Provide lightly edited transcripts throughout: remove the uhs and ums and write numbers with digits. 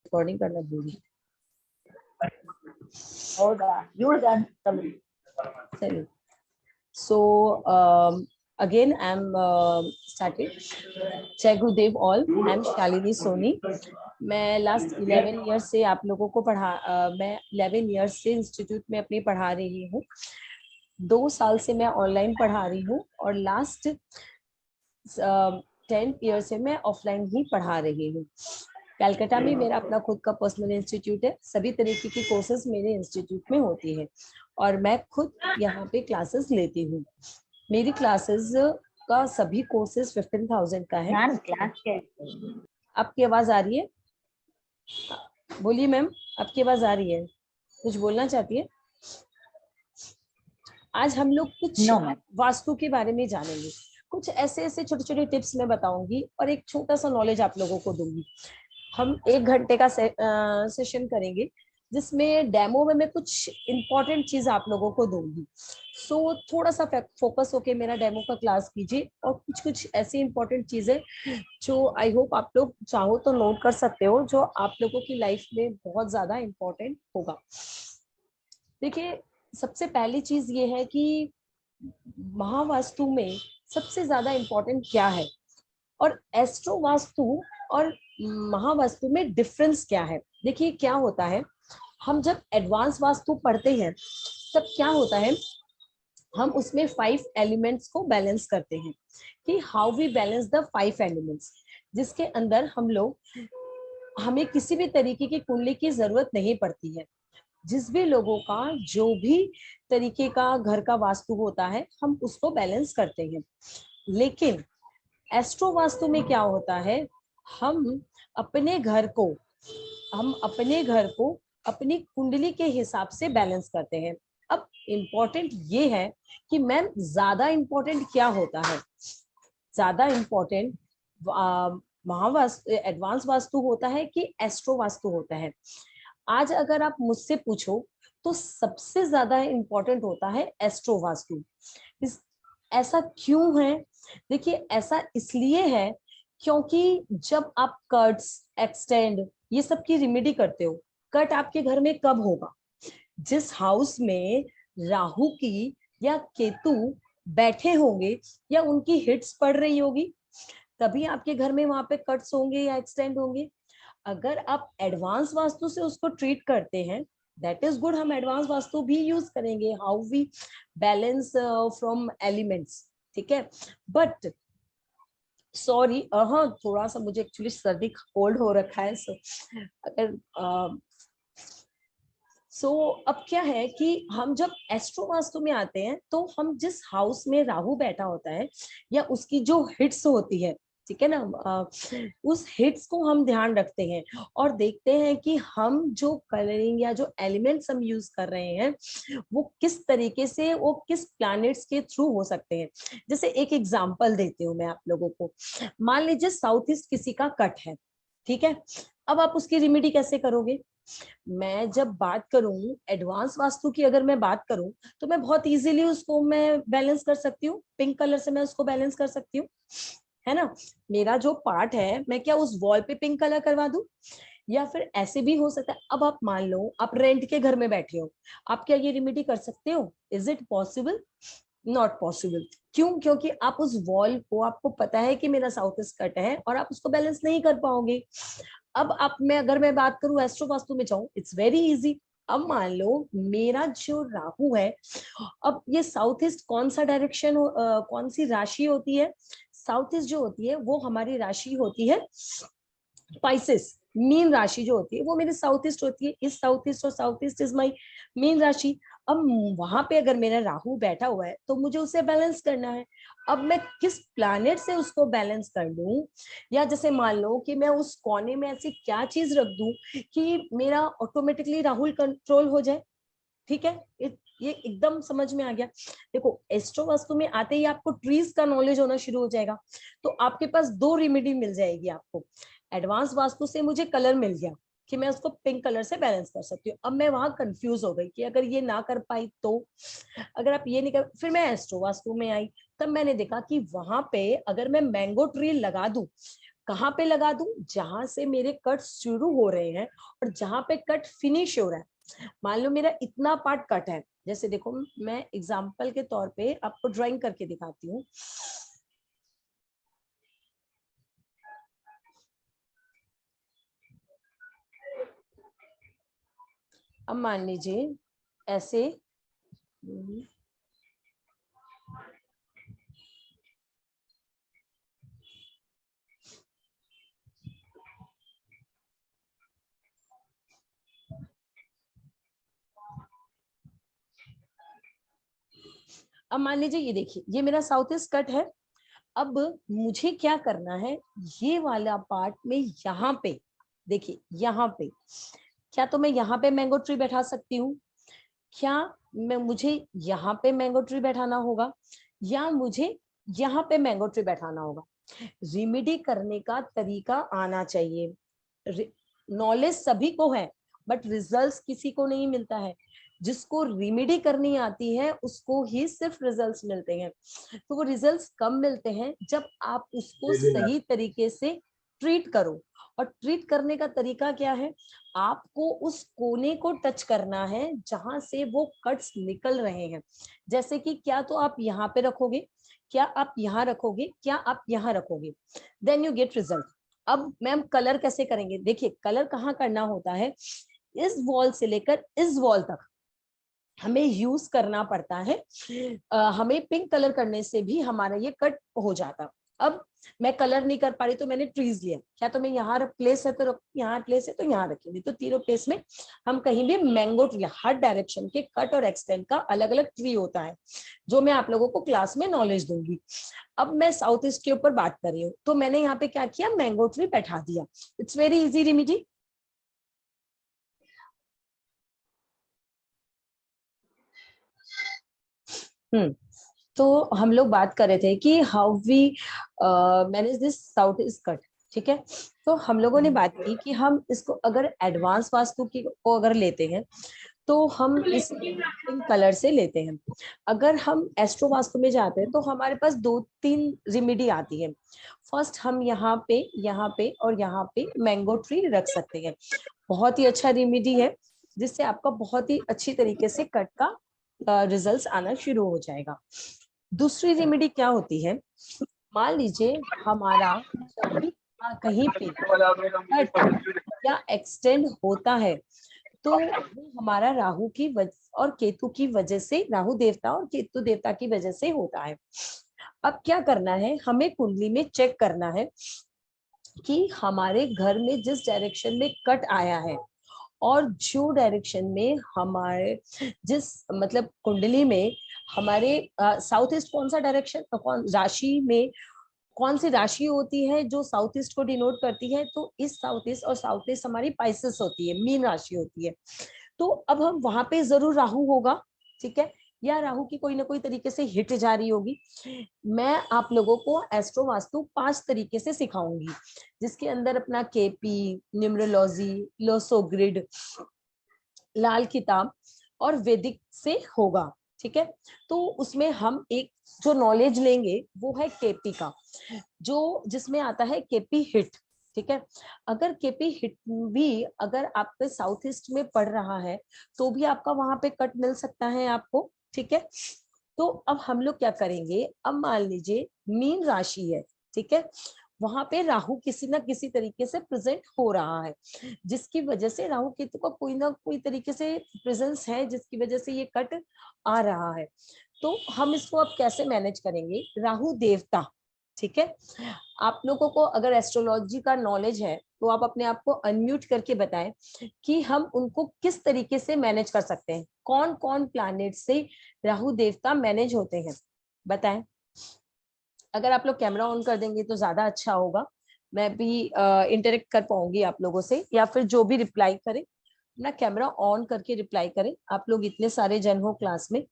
Recording करना भूल गई। चलिए, so again I'm started. Jai Gurudev all, I am Shalini Soni. मैं लास्ट 11 ईयर्स से आप लोगों को मैं 11 ईयर्स से इंस्टीट्यूट में अपनी पढ़ा रही हूँ। 2 साल से मैं ऑनलाइन पढ़ा रही हूँ और लास्ट 10 ईयर से मैं ऑफलाइन ही पढ़ा रही हूँ। कलकत्ता में मेरा अपना खुद का पर्सनल इंस्टीट्यूट है। सभी तरीके की कोर्सेज मेरे इंस्टीट्यूट में होती है और मैं खुद यहाँ पे क्लासेस लेती हूँ। मेरी क्लासेस का सभी कोर्सेज 15,000 का है। आपकी आवाज आ रही है? बोलिए मैम, आपकी आवाज आ रही है? कुछ बोलना चाहती है? आज हम लोग कुछ वास्तु के बारे में जानेंगे। कुछ ऐसे ऐसे छोटे छोटे टिप्स मैं बताऊंगी और एक छोटा सा नॉलेज आप लोगों को दूंगी। हम 1 घंटे का सेशन करेंगे जिसमें डेमो में मैं कुछ इंपॉर्टेंट चीज आप लोगों को दूंगी। सो थोड़ा सा फोकस होके मेरा डेमो का क्लास कीजिए और कुछ कुछ ऐसी इंपॉर्टेंट चीजें जो आई होप आप लोग चाहो तो नोट कर सकते हो, जो आप लोगों की लाइफ में बहुत ज्यादा इंपॉर्टेंट होगा। देखिए, सबसे पहली चीज ये है कि महावास्तु में सबसे ज्यादा इंपॉर्टेंट क्या है और एस्ट्रो वास्तु और महावास्तु में डिफरेंस क्या है। देखिए क्या होता है, हम जब एडवांस वास्तु पढ़ते हैं तब क्या होता है, हम उसमें 5 एलिमेंट्स को बैलेंस करते हैं कि how we balance the 5 elements, जिसके अंदर हमें किसी भी तरीके की कुंडली की जरूरत नहीं पड़ती है। जिस भी लोगों का जो भी तरीके का घर का वास्तु होता है हम उसको बैलेंस करते हैं। लेकिन एस्ट्रो वास्तु में क्या होता है, हम अपने घर को अपनी कुंडली के हिसाब से बैलेंस करते हैं। अब इम्पोर्टेंट ये है कि मैम ज्यादा इम्पोर्टेंट क्या होता है? ज्यादा इम्पोर्टेंट महावास्तु एडवांस वास्तु होता है कि एस्ट्रो वास्तु होता है? आज अगर आप मुझसे पूछो तो सबसे ज्यादा इम्पोर्टेंट होता है एस्ट्रो वास्तु। ऐसा क्यों है? देखिए, ऐसा इसलिए है क्योंकि जब आप कट्स एक्सटेंड ये सब की रेमेडी करते हो, कट आपके घर में कब होगा? जिस हाउस में राहु की या केतु बैठे होंगे या उनकी हिट्स पड़ रही होगी, तभी आपके घर में वहां पे कट्स होंगे या एक्सटेंड होंगे। अगर आप एडवांस वास्तु से उसको ट्रीट करते हैं, दैट इज गुड, हम एडवांस वास्तु भी यूज करेंगे, how we balance from elements, ठीक है। बट सॉरी, हाँ थोड़ा सा मुझे एक्चुअली सर्दी कोल्ड हो रखा है। अब क्या है कि हम जब एस्ट्रो वास्तु में आते हैं तो हम जिस हाउस में राहु बैठा होता है या उसकी जो हिट्स होती है, ठीक है ना, उस हिट्स को हम ध्यान रखते हैं और देखते हैं कि हम जो कलरिंग या जो एलिमेंट्स हम यूज कर रहे हैं वो किस तरीके से, वो किस प्लैनेट्स के थ्रू हो सकते हैं। जैसे एक एग्जांपल देती हूँ मैं आप लोगों को। मान लीजिए साउथ ईस्ट किसी का कट है, ठीक है। अब आप उसकी रेमेडी कैसे करोगे? मैं जब बात करूं एडवांस वास्तु की, अगर मैं बात करूं तो मैं बहुत इजीली उसको मैं बैलेंस कर सकती हूँ। पिंक कलर से मैं उसको बैलेंस कर सकती हूँ, है ना। मेरा जो पार्ट है मैं क्या उस वॉल पे पिंक कलर करवा दूं? या फिर ऐसे भी हो सकता है, अब आप मान लो आप रेंट के घर में बैठे हो, आप क्या ये रेमेडी कर सकते हो? Is it possible? Not possible. क्यों? क्योंकि आप उस वॉल को, आपको पता है कि मेरा साउथ ईस्ट कट है और आप उसको बैलेंस नहीं कर पाओगे। अब आप अगर मैं बात करूं एस्ट्रो वास्तु में जाऊं, इट्स वेरी इजी। अब मान लो मेरा जो राहु है, अब ये साउथ ईस्ट कौन सा डायरेक्शन, कौन सी राशि होती है? साउथ ईस्ट जो होती है वो हमारी राशि होती है स्पाइसेस। मीन राशि जो होती है वो मेरी साउथ ईस्ट होती है। इस साउथ ईस्ट और south east is my mean राशि। अब वहां पे अगर मेरा राहु बैठा हुआ है तो मुझे उसे बैलेंस करना है। अब मैं किस प्लैनेट से उसको बैलेंस कर लूं, या जैसे मान लो कि मैं उस कोने में ऐसी क्या चीज रख दूं कि मेरा ऑटोमेटिकली राहुल कंट्रोल हो जाए, ठीक है। ये एकदम समझ में आ गया। देखो, एस्ट्रो वास्तु में आते ही आपको ट्रीज का नॉलेज होना शुरू हो जाएगा, तो आपके पास 2 रेमेडी मिल जाएगी आपको। एडवांस वास्तु से मुझे कलर मिल गया कि मैं उसको पिंक कलर से बैलेंस कर सकती हूँ। अब मैं वहां कंफ्यूज हो गई कि अगर ये ना कर पाई तो, अगर आप ये नहीं कर, फिर मैं एस्ट्रो वास्तु में आई, तब मैंने देखा कि वहां पे अगर मैं मैंगो ट्री लगा दूं, कहाँ पे लगा दूं? जहां से मेरे कट शुरू हो रहे हैं और जहां पे कट फिनिश हो रहा है। मान लो मेरा इतना पार्ट कट है, जैसे देखो मैं एग्जांपल के तौर पे आपको ड्राइंग करके दिखाती हूँ। अब मान लीजिए ऐसे, अब मान लीजिए ये देखिए ये मेरा साउथ ईस्ट कट है। अब मुझे क्या करना है, ये वाला पार्ट में यहाँ पे देखिए, यहाँ पे क्या तो मैं यहाँ पे मैंगो ट्री बैठा सकती हूँ? क्या मैं मुझे यहाँ पे मैंगो ट्री बैठाना होगा या मुझे यहाँ पे मैंगो ट्री बैठाना होगा? रिमेडी करने का तरीका आना चाहिए। नॉलेज सभी को है बट रिजल्ट्स किसी को नहीं मिलता है। जिसको रिमेडी करनी आती है उसको ही सिर्फ रिजल्ट्स मिलते हैं। तो वो रिजल्ट्स कब मिलते हैं? जब आप उसको सही तरीके से ट्रीट करो। और ट्रीट करने का तरीका क्या है? आपको उस कोने को टच करना है जहां से वो कट्स निकल रहे हैं। जैसे कि क्या तो आप यहाँ पे रखोगे, क्या आप यहाँ रखोगे, क्या आप यहाँ रखोगे, देन यू गेट रिजल्ट। अब मैम कलर कैसे करेंगे? देखिए कलर कहाँ करना होता है, इस वॉल से लेकर इस वॉल तक हमें यूज करना पड़ता है। हमें पिंक कलर करने से भी हमारा ये कट हो जाता। अब मैं कलर नहीं कर पा रही तो मैंने ट्रीज लिया, क्या तो मैं यहाँ प्लेस है तो यहाँ प्लेस है तो यहाँ रखेंगे, तो तीनों प्लेस में हम कहीं भी मैंगो ट्री, हर डायरेक्शन के कट और एक्सटेंड का अलग अलग ट्री होता है जो मैं आप लोगों को क्लास में नॉलेज दूंगी। अब मैं साउथ ईस्ट के ऊपर बात कर रही हूँ तो मैंने यहाँ पे क्या किया, मैंगो ट्री बैठा दिया। It's very easy remedy. तो हम लोग बात कर रहे थे कि how we manage this south east cut. ठीक है, तो हम लोगों ने बात की कि हम इसको अगर एडवांस वास्तु की को अगर लेते हैं तो हम इस पिंक कलर से लेते हैं। अगर हम एस्ट्रो वास्तु में जाते हैं तो हमारे पास दो तीन रेमेडी आती है। फर्स्ट हम यहाँ पे और यहाँ पे मैंगो ट्री रख सकते हैं। बहुत ही अच्छा रेमेडी है जिससे आपका बहुत ही अच्छी तरीके से कट का रिजल्ट्स आना शुरू हो जाएगा। दूसरी रेमेडी क्या होती है, मान लीजिए हमारा जब भी कहीं पे कट या एक्सटेंड होता है तो वो हमारा राहु की वजह और केतु की वजह से, राहु देवता और केतु देवता की वजह से होता है। अब क्या करना है, हमें कुंडली में चेक करना है कि हमारे घर में जिस डायरेक्शन में कट आया है और जो डायरेक्शन में हमारे जिस मतलब कुंडली में हमारे साउथ ईस्ट कौन सा डायरेक्शन, कौन राशि में कौन सी राशि होती है जो साउथ ईस्ट को डिनोट करती है, तो इस साउथ ईस्ट और साउथ ईस्ट हमारी पाइसेस होती है, मीन राशि होती है। तो अब हम वहां पे जरूर राहु होगा, ठीक है, या राहु की कोई ना कोई तरीके से हिट जारी होगी। मैं आप लोगों को एस्ट्रो वास्तु 5 तरीके से सिखाऊंगी जिसके अंदर अपना केपी, न्यूमरोलॉजी, लोसो ग्रिड, लाल किताब और वैदिक से होगा। ठीक है, तो उसमें हम एक जो नॉलेज लेंगे वो है केपी का, जो जिसमें आता है केपी हिट। ठीक है, अगर केपी हिट भी अगर आपके साउथ ईस्ट में पड़ रहा है तो भी आपका वहां पे कट मिल सकता है आपको। ठीक है, तो अब हम लोग क्या करेंगे, अब मान लीजिए मीन राशि है, ठीक है, वहां पे राहु किसी ना किसी तरीके से प्रेजेंट हो रहा है जिसकी वजह से राहु केतु का कोई ना कोई तरीके से प्रेजेंस है जिसकी वजह से ये कट आ रहा है। तो हम इसको अब कैसे मैनेज करेंगे, राहु देवता। ठीक है, आप लोगों को अगर एस्ट्रोलॉजी का नॉलेज है तो आप अपने आप को अनम्यूट करके बताएं कि हम उनको किस तरीके से मैनेज कर सकते हैं, कौन कौन प्लैनेट से राहु देवता मैनेज होते हैं, बताएं। अगर आप लोग कैमरा ऑन कर देंगे तो ज्यादा अच्छा होगा, मैं भी इंटरेक्ट कर पाऊंगी आप लोगों से, या फिर जो भी रिप्लाई करे अपना कैमरा ऑन करके रिप्लाई करें। आप लोग इतने सारे जन हो क्लास में।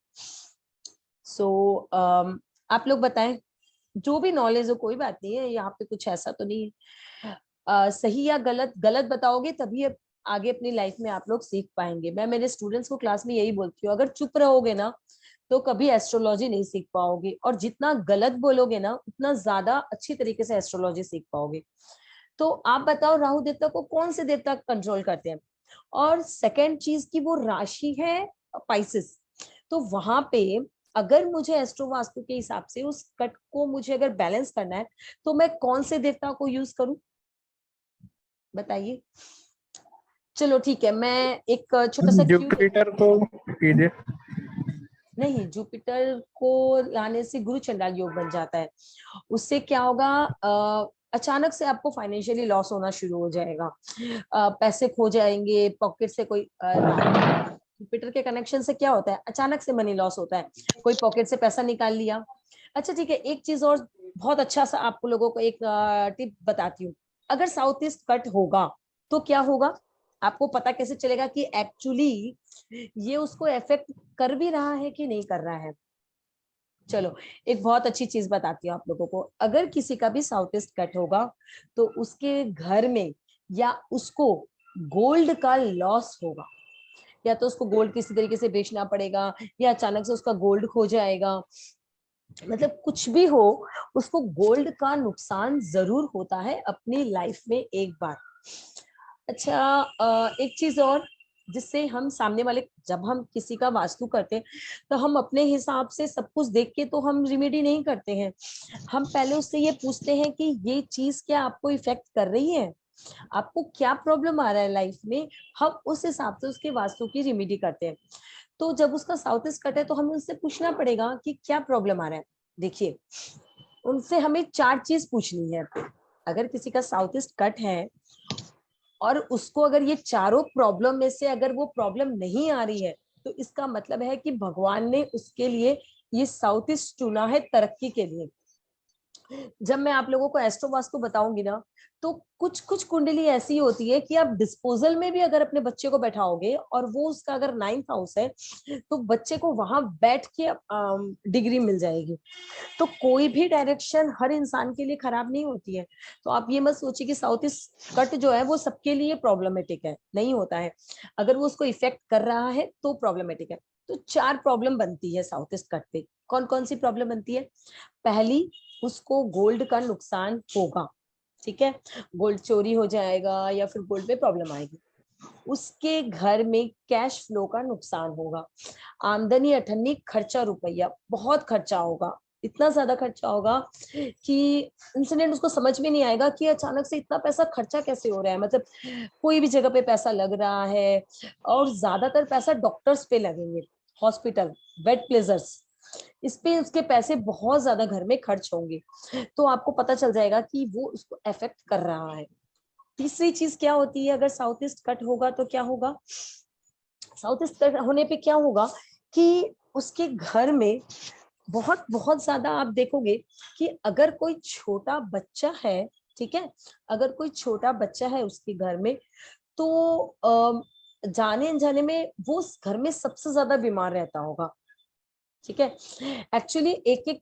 सो आप लोग बताएं, जो भी नॉलेज हो, कोई बात नहीं है, यहाँ पे कुछ ऐसा तो नहीं है। सही या गलत, गलत बताओगे तभी आगे अपनी लाइफ में आप लोग सीख पाएंगे। मैं मेरे स्टूडेंट्स को क्लास में यही बोलती हूँ, अगर चुप रहोगे ना तो कभी एस्ट्रोलॉजी नहीं सीख पाओगे, और जितना गलत बोलोगे ना उतना ज्यादा अच्छी तरीके से एस्ट्रोलॉजी सीख पाओगे। तो आप बताओ राहु देवता को कौन से देवता कंट्रोल करते हैं? और सेकंड चीज की वो राशि है पाइसेस। तो वहां पे अगर मुझे एस्ट्रो वास्तु के हिसाब से उस कट को मुझे अगर बैलेंस करना है तो मैं कौन से देवता को यूज करूं, बताइए। चलो ठीक है, मैं एक छोटा सा क्यू लेती जुपिटर को कीजिए। नहीं, जुपिटर को लाने से गुरु चंडाल योग बन जाता है। उससे क्या होगा, अचानक से आपको फाइनेंशियली लॉस होना शुरू हो जाएगा, पैसे खो जाएंगे पॉकेट से। कोई राहु जुपिटर के कनेक्शन से क्या होता है, अचानक से मनी लॉस होता है, कोई पॉकेट से पैसा निकाल लिया। अच्छा ठीक है, एक चीज और बहुत अच्छा सा आपको लोगों को एक टिप बताती हूँ। अगर साउथ ईस्ट कट होगा तो क्या होगा, आपको पता कैसे चलेगा कि एक्चुअली ये उसको इफेक्ट कर भी रहा है कि नहीं कर रहा है? चलो, एक बहुत अच्छी चीज बताती हूँ आप लोगों को। अगर किसी का भी साउथ ईस्ट कट होगा तो उसके घर में या उसको गोल्ड का लॉस होगा, या तो उसको गोल्ड किसी तरीके से बेचना पड़ेगा, या अचानक से उसका गोल्ड खो जाएगा, मतलब कुछ भी हो, उसको गोल्ड का नुकसान जरूर होता है अपनी लाइफ में एक बार। अच्छा, एक चीज और, जिससे हम सामने वाले, जब हम किसी का वास्तु करते हैं तो हम अपने हिसाब से सब कुछ देख के तो हम रिमेडी नहीं करते हैं। हम पहले उससे ये पूछते हैं कि ये चीज क्या आपको इफेक्ट कर रही है, आपको क्या प्रॉब्लम आ रहा है लाइफ में, हम उस हिसाब से उसके वास्तु की रिमेडी करते हैं। तो जब उसका साउथ ईस्ट कट है तो हमें उससे पूछना पड़ेगा कि क्या प्रॉब्लम आ रहा है। देखिए, उनसे हमें चार चीज पूछनी है। अगर किसी का साउथ ईस्ट कट है और उसको अगर ये चारों प्रॉब्लम में से अगर वो प्रॉब्लम नहीं आ रही है, तो इसका मतलब है कि भगवान ने उसके लिए ये साउथ ईस्ट चुना है तरक्की के लिए। जब मैं आप लोगों को एस्ट्रो वास्तु बताऊंगी ना, तो कुछ कुछ कुंडली ऐसी होती है कि आप डिस्पोजल में भी अगर अपने बच्चे को बैठाओगे और वो उसका अगर 9th हाउस है, तो बच्चे को वहां बैठ के डिग्री मिल जाएगी। तो कोई भी डायरेक्शन हर इंसान के लिए खराब नहीं होती है। तो आप ये मत सोचिए कि साउथ ईस्ट कट जो है वो सबके लिए प्रॉब्लमेटिक है, नहीं होता है। अगर वो उसको इफेक्ट कर रहा है तो प्रॉब्लमेटिक है। तो चार प्रॉब्लम बनती है साउथ ईस्ट कट पे। कौन कौन सी प्रॉब्लम बनती है? पहली, उसको गोल्ड का नुकसान होगा, ठीक है, गोल्ड चोरी हो जाएगा या फिर गोल्ड में प्रॉब्लम आएगी। उसके घर में कैश फ्लो का नुकसान होगा, आमदनी अठन्नी खर्चा रुपया बहुत खर्चा होगा, इतना ज्यादा खर्चा होगा कि इंसिडेंट उसको समझ में नहीं आएगा कि अचानक से इतना पैसा खर्चा कैसे हो रहा है। मतलब कोई भी जगह पे पैसा लग रहा है, और ज्यादातर पैसा डॉक्टर्स पे लगेंगे, हॉस्पिटल, बेड प्लेजर्स, इस पे उसके पैसे बहुत ज्यादा घर में खर्च होंगे। तो आपको पता चल जाएगा कि वो उसको अफेक्ट कर रहा है। तीसरी चीज क्या होती है, अगर साउथ ईस्ट कट होगा तो क्या होगा, साउथ ईस्ट कट होने पे क्या होगा कि उसके घर में बहुत बहुत ज्यादा आप देखोगे कि अगर कोई छोटा बच्चा है, ठीक है, अगर कोई छोटा बच्चा है उसके घर में, तो जाने अनजाने में वो उस घर में सबसे ज्यादा बीमार रहता होगा, ठीक है। एक्चुअली एक एक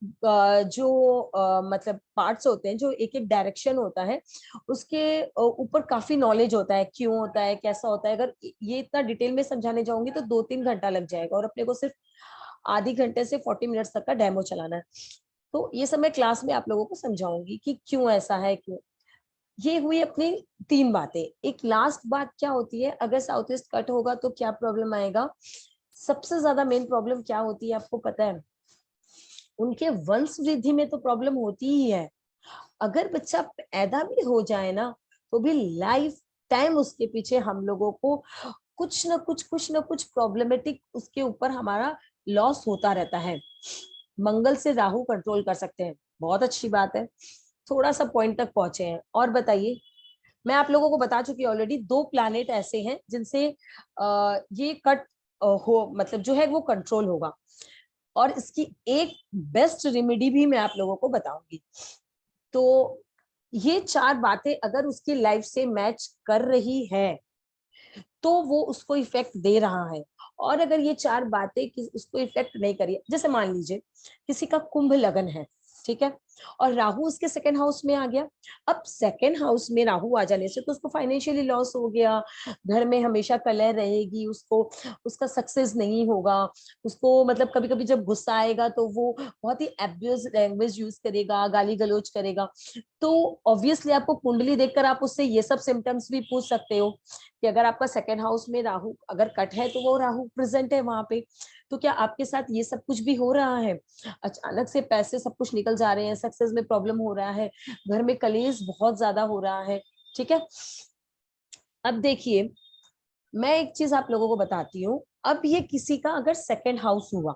जो मतलब पार्ट्स होते हैं, जो एक एक डायरेक्शन होता है, उसके ऊपर काफी नॉलेज होता है, क्यों होता है, कैसा होता है। अगर ये इतना डिटेल में समझाने जाऊंगी तो 2-3 घंटा लग जाएगा, और अपने को सिर्फ आधी घंटे से 40 मिनट्स तक का डेमो चलाना है। तो ये सब मैं क्लास में आप लोगों को समझाऊंगी कि क्यों ऐसा है, क्यों। ये हुई अपनी तीन बातें। एक लास्ट बात क्या होती है, अगर साउथ ईस्ट कट होगा तो क्या प्रॉब्लम आएगा? सबसे ज्यादा मेन प्रॉब्लम क्या होती है आपको पता है? उनके वंश वृद्धि में तो प्रॉब्लम होती ही है। अगर बच्चा पैदा भी हो जाए ना, तो भी लाइफ टाइम उसके पीछे हम लोगों को कुछ ना कुछ प्रॉब्लमेटिक उसके ऊपर हमारा लॉस होता रहता है। मंगल से राहु कंट्रोल कर सकते हैं, बहुत अच्छी बात है, थोड़ा सा पॉइंट तक पहुंचे हैं। और बताइए, मैं आप लोगों को बता चुकी ऑलरेडी, 2 प्लैनेट ऐसे हैं जिनसे ये कट हो, मतलब जो है वो कंट्रोल होगा। और इसकी एक बेस्ट रेमेडी भी मैं आप लोगों को बताऊंगी। तो ये चार बातें अगर उसकी लाइफ से मैच कर रही है तो वो उसको इफेक्ट दे रहा है। और अगर ये चार बातें उसको इफेक्ट नहीं करी, जैसे मान लीजिए किसी का कुंभ लगन है, ठीक है, और राहु उसके सेकंड हाउस में आ गया। अब सेकंड हाउस में राहु आ जाने से तो उसको फाइनेंशियली लॉस हो गया, घर में हमेशा कलह रहेगी, उसको उसका सक्सेस नहीं होगा, उसको मतलब कभी कभी जब गुस्सा आएगा तो वो बहुत ही एब्यूज लैंग्वेज यूज करेगा, गाली गलौज करेगा। तो ऑब्वियसली आपको कुंडली देखकर आप उससे ये सब सिम्टम्स भी पूछ सकते हो कि अगर आपका सेकंड हाउस में राहु अगर कट है तो वो राहु प्रेजेंट है वहां पे, तो क्या आपके साथ ये सब कुछ भी हो रहा है, अचानक से पैसे सब कुछ निकल जा रहे हैं, सक्सेस में प्रॉब्लम हो रहा है, घर में कलेश बहुत ज्यादा हो रहा है। ठीक है, अब देखिए मैं एक चीज आप लोगों को बताती हूँ। अब ये किसी का अगर सेकंड हाउस हुआ,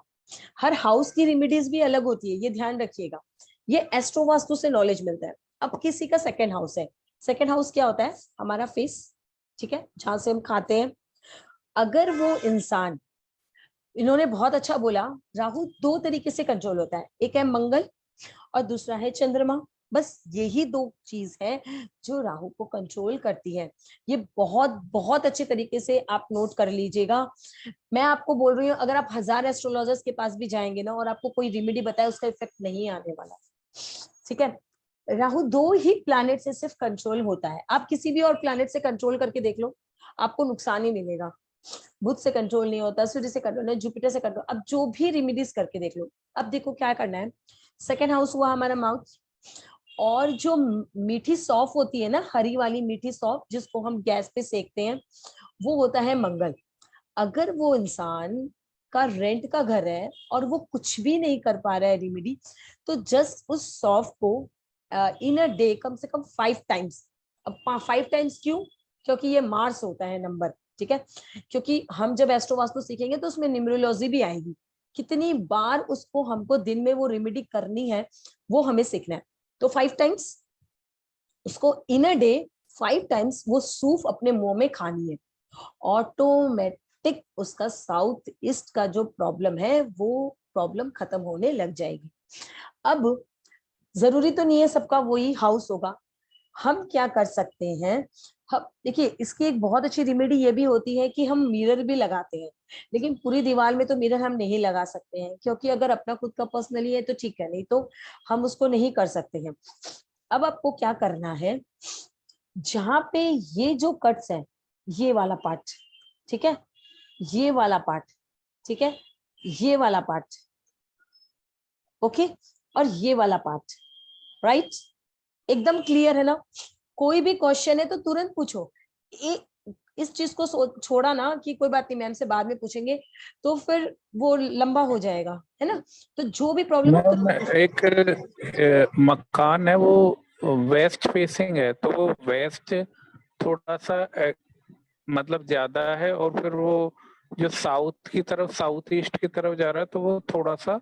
हर हाउस की रेमेडीज भी अलग होती है, ये ध्यान रखिएगा, ये एस्ट्रो वास्तु से नॉलेज मिलता है। अब किसी का सेकंड हाउस है, सेकंड हाउस क्या होता है, हमारा फेस, ठीक है, जहां से हम खाते हैं। अगर वो इंसान, इन्होंने बहुत अच्छा बोला, राहु दो तरीके से कंट्रोल होता है, एक है मंगल और दूसरा है चंद्रमा। बस यही दो चीज है जो राहु को कंट्रोल करती है। ये बहुत बहुत अच्छे तरीके से आप नोट कर लीजिएगा। मैं आपको बोल रही हूँ, अगर आप 1000 एस्ट्रोलॉजर्स के पास भी जाएंगे ना और आपको कोई रेमेडी बताए, उसका इफेक्ट नहीं आने वाला। ठीक है, राहु दो ही प्लैनेट से सिर्फ कंट्रोल होता है, आप किसी भी और प्लैनेट से कंट्रोल करके देख लो, आपको नुकसान ही मिलेगा। बुध से कंट्रोल नहीं होता, सूर्य से कंट्रोल नहीं, जुपिटर से कंट्रोल, अब जो भी रेमेडीज करके देख लो। अब देखो क्या करना है, सेकेंड हाउस हुआ हमारा माउथ, और जो मीठी सौंफ होती है ना, हरी वाली मीठी सौंफ जिसको हम गैस पे सेकते हैं, वो होता है मंगल। अगर वो इंसान का रेंट का घर है और वो कुछ भी नहीं कर पा रहा है रेमेडी, तो जस्ट उस सौंफ को इन अ डे कम से कम 5 टाइम्स। अब 5 टाइम्स क्यों, क्योंकि ये मार्स होता है नंबर, ठीक है, क्योंकि हम जब एस्ट्रो वास्तु सीखेंगे तो उसमें न्यूमरोलॉजी भी आएगी, कितनी बार उसको हमको दिन में वो रेमेडी करनी है वो हमें सीखना है। तो 5 टाइम्स उसको इन अ डे, 5 टाइम्स वो सूफ अपने मुंह में खानी है, ऑटोमेटिक उसका साउथ ईस्ट का जो प्रॉब्लम है वो प्रॉब्लम खत्म होने लग जाएगी। अब जरूरी तो नहीं है सबका वही हाउस होगा, हम क्या कर सकते हैं, हम देखिए इसकी एक बहुत अच्छी रेमेडी ये भी होती है कि हम मिरर भी लगाते हैं, लेकिन पूरी दीवार में तो मिरर हम नहीं लगा सकते हैं, क्योंकि अगर अपना खुद का पर्सनली है तो ठीक है, नहीं तो हम उसको नहीं कर सकते हैं। अब आपको क्या करना है, जहां पे ये जो कट्स है, ये वाला पार्ट, ठीक है, ये वाला पार्ट, ठीक है, ये वाला पार्ट, ओके, और ये वाला पार्ट, राइट, एकदम क्लियर है ना, कोई भी क्वेश्चन है तो तुरंत पूछो। इस चीज को छोड़ा ना कि कोई बात नहीं मैम से बाद में पूछेंगे, तो फिर वो लंबा हो जाएगा, है ना, तो जो भी प्रॉब्लम है मैम एक मकान है वो वेस्ट फेसिंग है, तो वो वेस्ट थोड़ा सा मतलब ज्यादा है, और फिर वो जो साउथ की तरफ, साउथ ईस्ट की तरफ जा रहा है, तो वो थोड़ा सा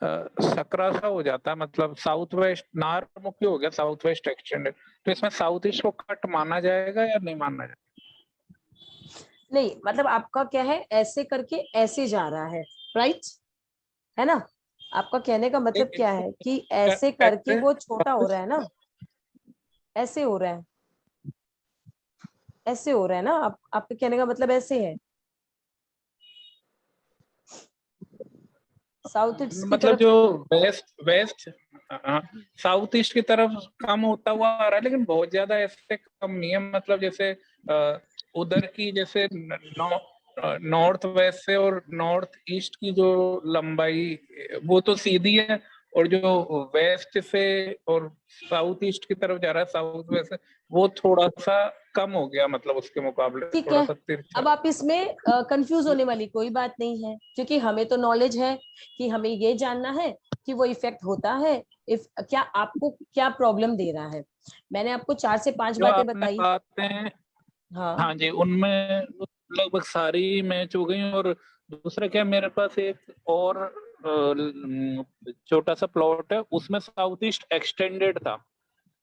सकरा सा हो जाता है, मतलब साउथ वेस्ट नारमुखी हो गया, साउथ वेस्ट एक्सटेंडेड। तो इसमें साउथ ईस्ट को कट माना जाएगा या नहीं माना जाएगा? नहीं, मतलब आपका क्या है, ऐसे करके ऐसे जा रहा है, राइट, है ना, आपका कहने का मतलब क्या है कि ऐसे करके वो छोटा हो रहा है ना, ऐसे हो रहा है, ऐसे हो रहा है ना, आपके कहने का मतलब ऐसे है, साउथ ईस्ट की मतलब तरफ। जो वेस्ट वेस्ट साउथ ईस्ट की तरफ कम होता हुआ आ रहा है, लेकिन बहुत ज्यादा ऐसे कम नहीं है, मतलब जैसे उधर की जैसे नॉर्थ वेस्ट से और नॉर्थ ईस्ट की जो लंबाई वो तो सीधी है, और जो वेस्ट से और साउथ ईस्ट की तरफ जा रहा है, साउथ वेस्ट से, वो थोड़ा सा कम हो गया, मतलब उसके मुकाबले ठीक थोड़ा है, सा तिरछा। अब आप इसमें कंफ्यूज होने वाली कोई बात नहीं है, क्योंकि हमें तो नॉलेज है कि हमें ये जानना है कि वो इफेक्ट होता है, इफ क्या आपको क्या प्रॉब्लम दे रहा है। मैंने आपको 4 से 5 जो बातें आपने बताई। बातें, हाँ, हाँ जी, उनमें लगभग सारी मैच हो गई। और दूसरा क्या, मेरे पास एक और छोटा सा प्लॉट है, उसमें साउथ ईस्ट एक्सटेंडेड था, ओ,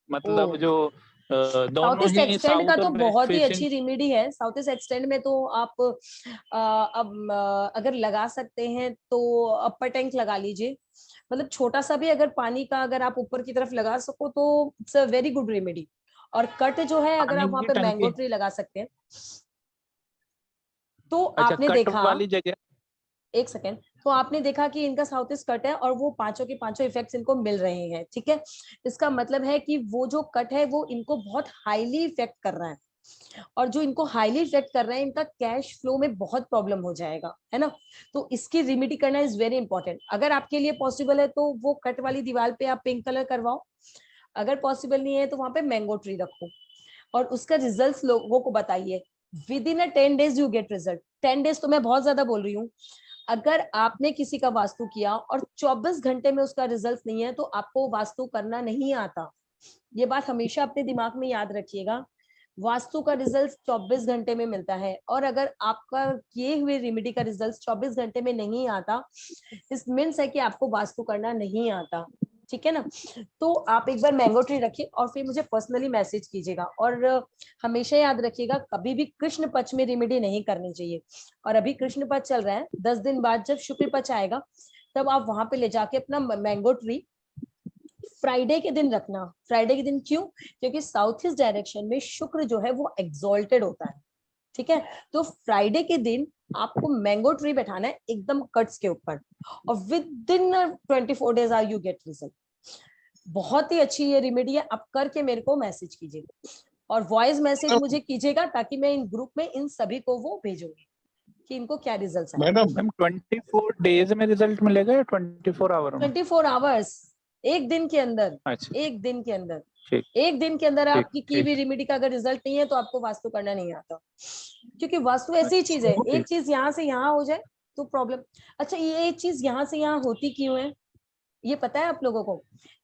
मतलब जो साउथ दोनों ईस्ट ही एक्सटेंड का साउथ तो और वेस्ट बहुत ही फेसिंग। अच्छी रेमेडी है, साउथ ईस्ट एक्सटेंड में तो आप अब अगर लगा सकते हैं तो अपर टैंक लगा लीजिए, मतलब छोटा सा भी अगर पानी का अगर आप ऊपर की तरफ लगा सको तो it's a very good remedy. और कट जो है अगर पानी आप वहां की पे मैंगो टंकी, ट्री लगा सकते हैं, तो अच्छा, आपने कट देखा, वाली जगह। एक सेकेंड, तो आपने देखा कि इनका साउथ ईस्ट कट है और वो पांचों के पांचों इफेक्ट्स इनको मिल रहे हैं, ठीक है। इसका मतलब है कि वो जो कट है वो इनको बहुत हाईली इफेक्ट कर रहा है, और जो इनको हाईली इफेक्ट कर रहे हैं इनका कैश फ्लो में बहुत प्रॉब्लम हो जाएगा, है ना। तो इसकी रिमेडी करना इज वेरी इंपॉर्टेंट। अगर आपके लिए पॉसिबल है तो वो कट वाली दीवार पे आप पिंक कलर करवाओ, अगर पॉसिबल नहीं है तो वहां पे मैंगो ट्री रखो और उसका रिजल्ट लोगों को बताइए। With in 10 days you get result. 10 days तो मैं बहुत ज्यादा बोल रही हूँ। अगर आपने किसी का वास्तु किया और 24 घंटे में उसका रिजल्ट नहीं है तो आपको वास्तु करना नहीं आता। ये बात हमेशा अपने दिमाग में याद रखिएगा। वास्तु का रिजल्ट 24 घंटे में मिलता है, और अगर आपका किए हुए रेमेडी का रिजल्ट 24 घंटे में नहीं आता, इस मीन्स है कि आपको वास्तु करना नहीं आता, ठीक है ना। तो आप एक बार मैंगो ट्री रखिए और फिर मुझे पर्सनली मैसेज कीजिएगा। और हमेशा याद रखिएगा कभी भी कृष्ण पक्ष में रेमेडी नहीं करनी चाहिए। और अभी कृष्ण पक्ष चल रहा है, 10 दिन बाद जब शुक्ल पक्ष आएगा तब आप वहां पे ले जाके अपना मैंगो ट्री फ्राइडे के दिन रखना। फ्राइडे के दिन क्यों? क्योंकि साउथ ईस्ट डायरेक्शन में शुक्र जो है वो एक्सॉल्टेड होता है, ठीक है। तो फ्राइडे के दिन आपको मैंगो ट्री बैठाना है एकदम कट्स के ऊपर, और with in 24 days you get result. बहुत ही अच्छी ये रेमेडी है, आप करके मेरे को मैसेज कीजिएगा और वॉइस मैसेज मुझे कीजिएगा ताकि मैं इन ग्रुप में इन सभी को वो भेजूंगी कि इनको क्या रिजल्ट आए। मैम 24 डेज में रिजल्ट मिलेगा या 24 आवर में? 24 आवर्स, एक दिन के अंदर। अच्छा, एक दिन के अंदर, ठीक एक दिन के अंदर ठीक आपकी की ठीक। भी रेमेडी का अगर रिजल्ट नहीं है तो आपको वास्तु करना नहीं आता। क्योंकि वास्तु ऐसी चीज है, अच्छा, एक चीज यहाँ से यहाँ हो जाए तो प्रॉब्लम। अच्छा, ये एक चीज यहाँ से यहाँ होती क्यों है, ये पता है आप लोगों को?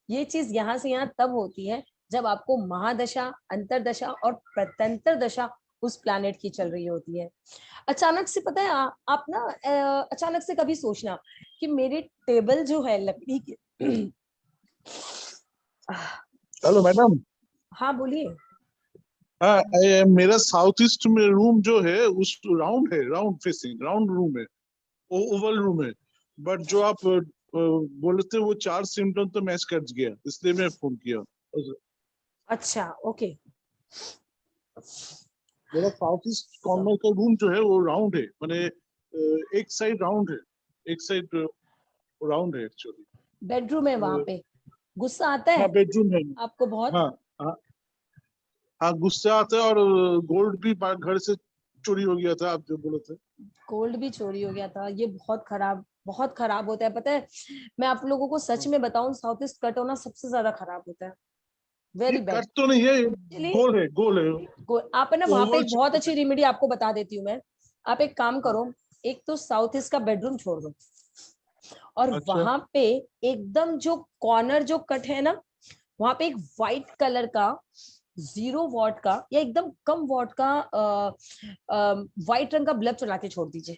ये चीज यहाँ से यहाँ तब होती है जब आपको महादशा, अंतरदशा और प्रत्यंतर दशा उस प्लैनेट की चल रही होती है। अचानक से पता है आप ना अचानक से कभी सोचना कि मेरी टेबल जो है लकड़ी की हेलो मैडम। हाँ बोलिए। हाँ, मेरा साउथ ईस्ट में रूम जो है उस राउंड है, राउंड फेसिंग राउंड रूम है, ओवल रूम है। बट जो आप बोले थे वो 4 सिम्टम तो मैच कर गया, इसलिए मैं फोन किया। अच्छा ओके। मेरा साउथ ईस्ट कॉर्नर का रूम जो है वो राउंड है, माने एक साइड राउंड है, एक साइड राउंड है एक्चुअली। बेडरूम है वहां पे। गुस्सा आता हाँ है बेडरूम है। आपको बहुत? हाँ हाँ हाँ, गुस्सा आता है। और गोल्ड भी घर से चोरी हो गया था, आप जो बोले थे। गोल्ड भी चोरी हो गया था? ये बहुत खराब होता है, पता है। मैं आप लोगों को सच में बताऊं, साउथ ईस्ट कट होना सबसे ज्यादा खराब होता है, ये वेरी बैड। कट तो नहीं है, ये चलिए, गोल है, गोल है। आप है ना वहां पे ओवल एक बहुत अच्छी रेमेडी आपको बता देती हूँ मैं। आप एक काम हाँ, करो, एक तो साउथ ईस्ट का बेडरूम छोड़ दो, और अच्छा वहां पे एकदम जो कॉर्नर जो कट है ना, वहां पे एक व्हाइट कलर का 0 वॉट का या एकदम कम वॉट का व्हाइट रंग का बल्ब चला के छोड़ दीजिए।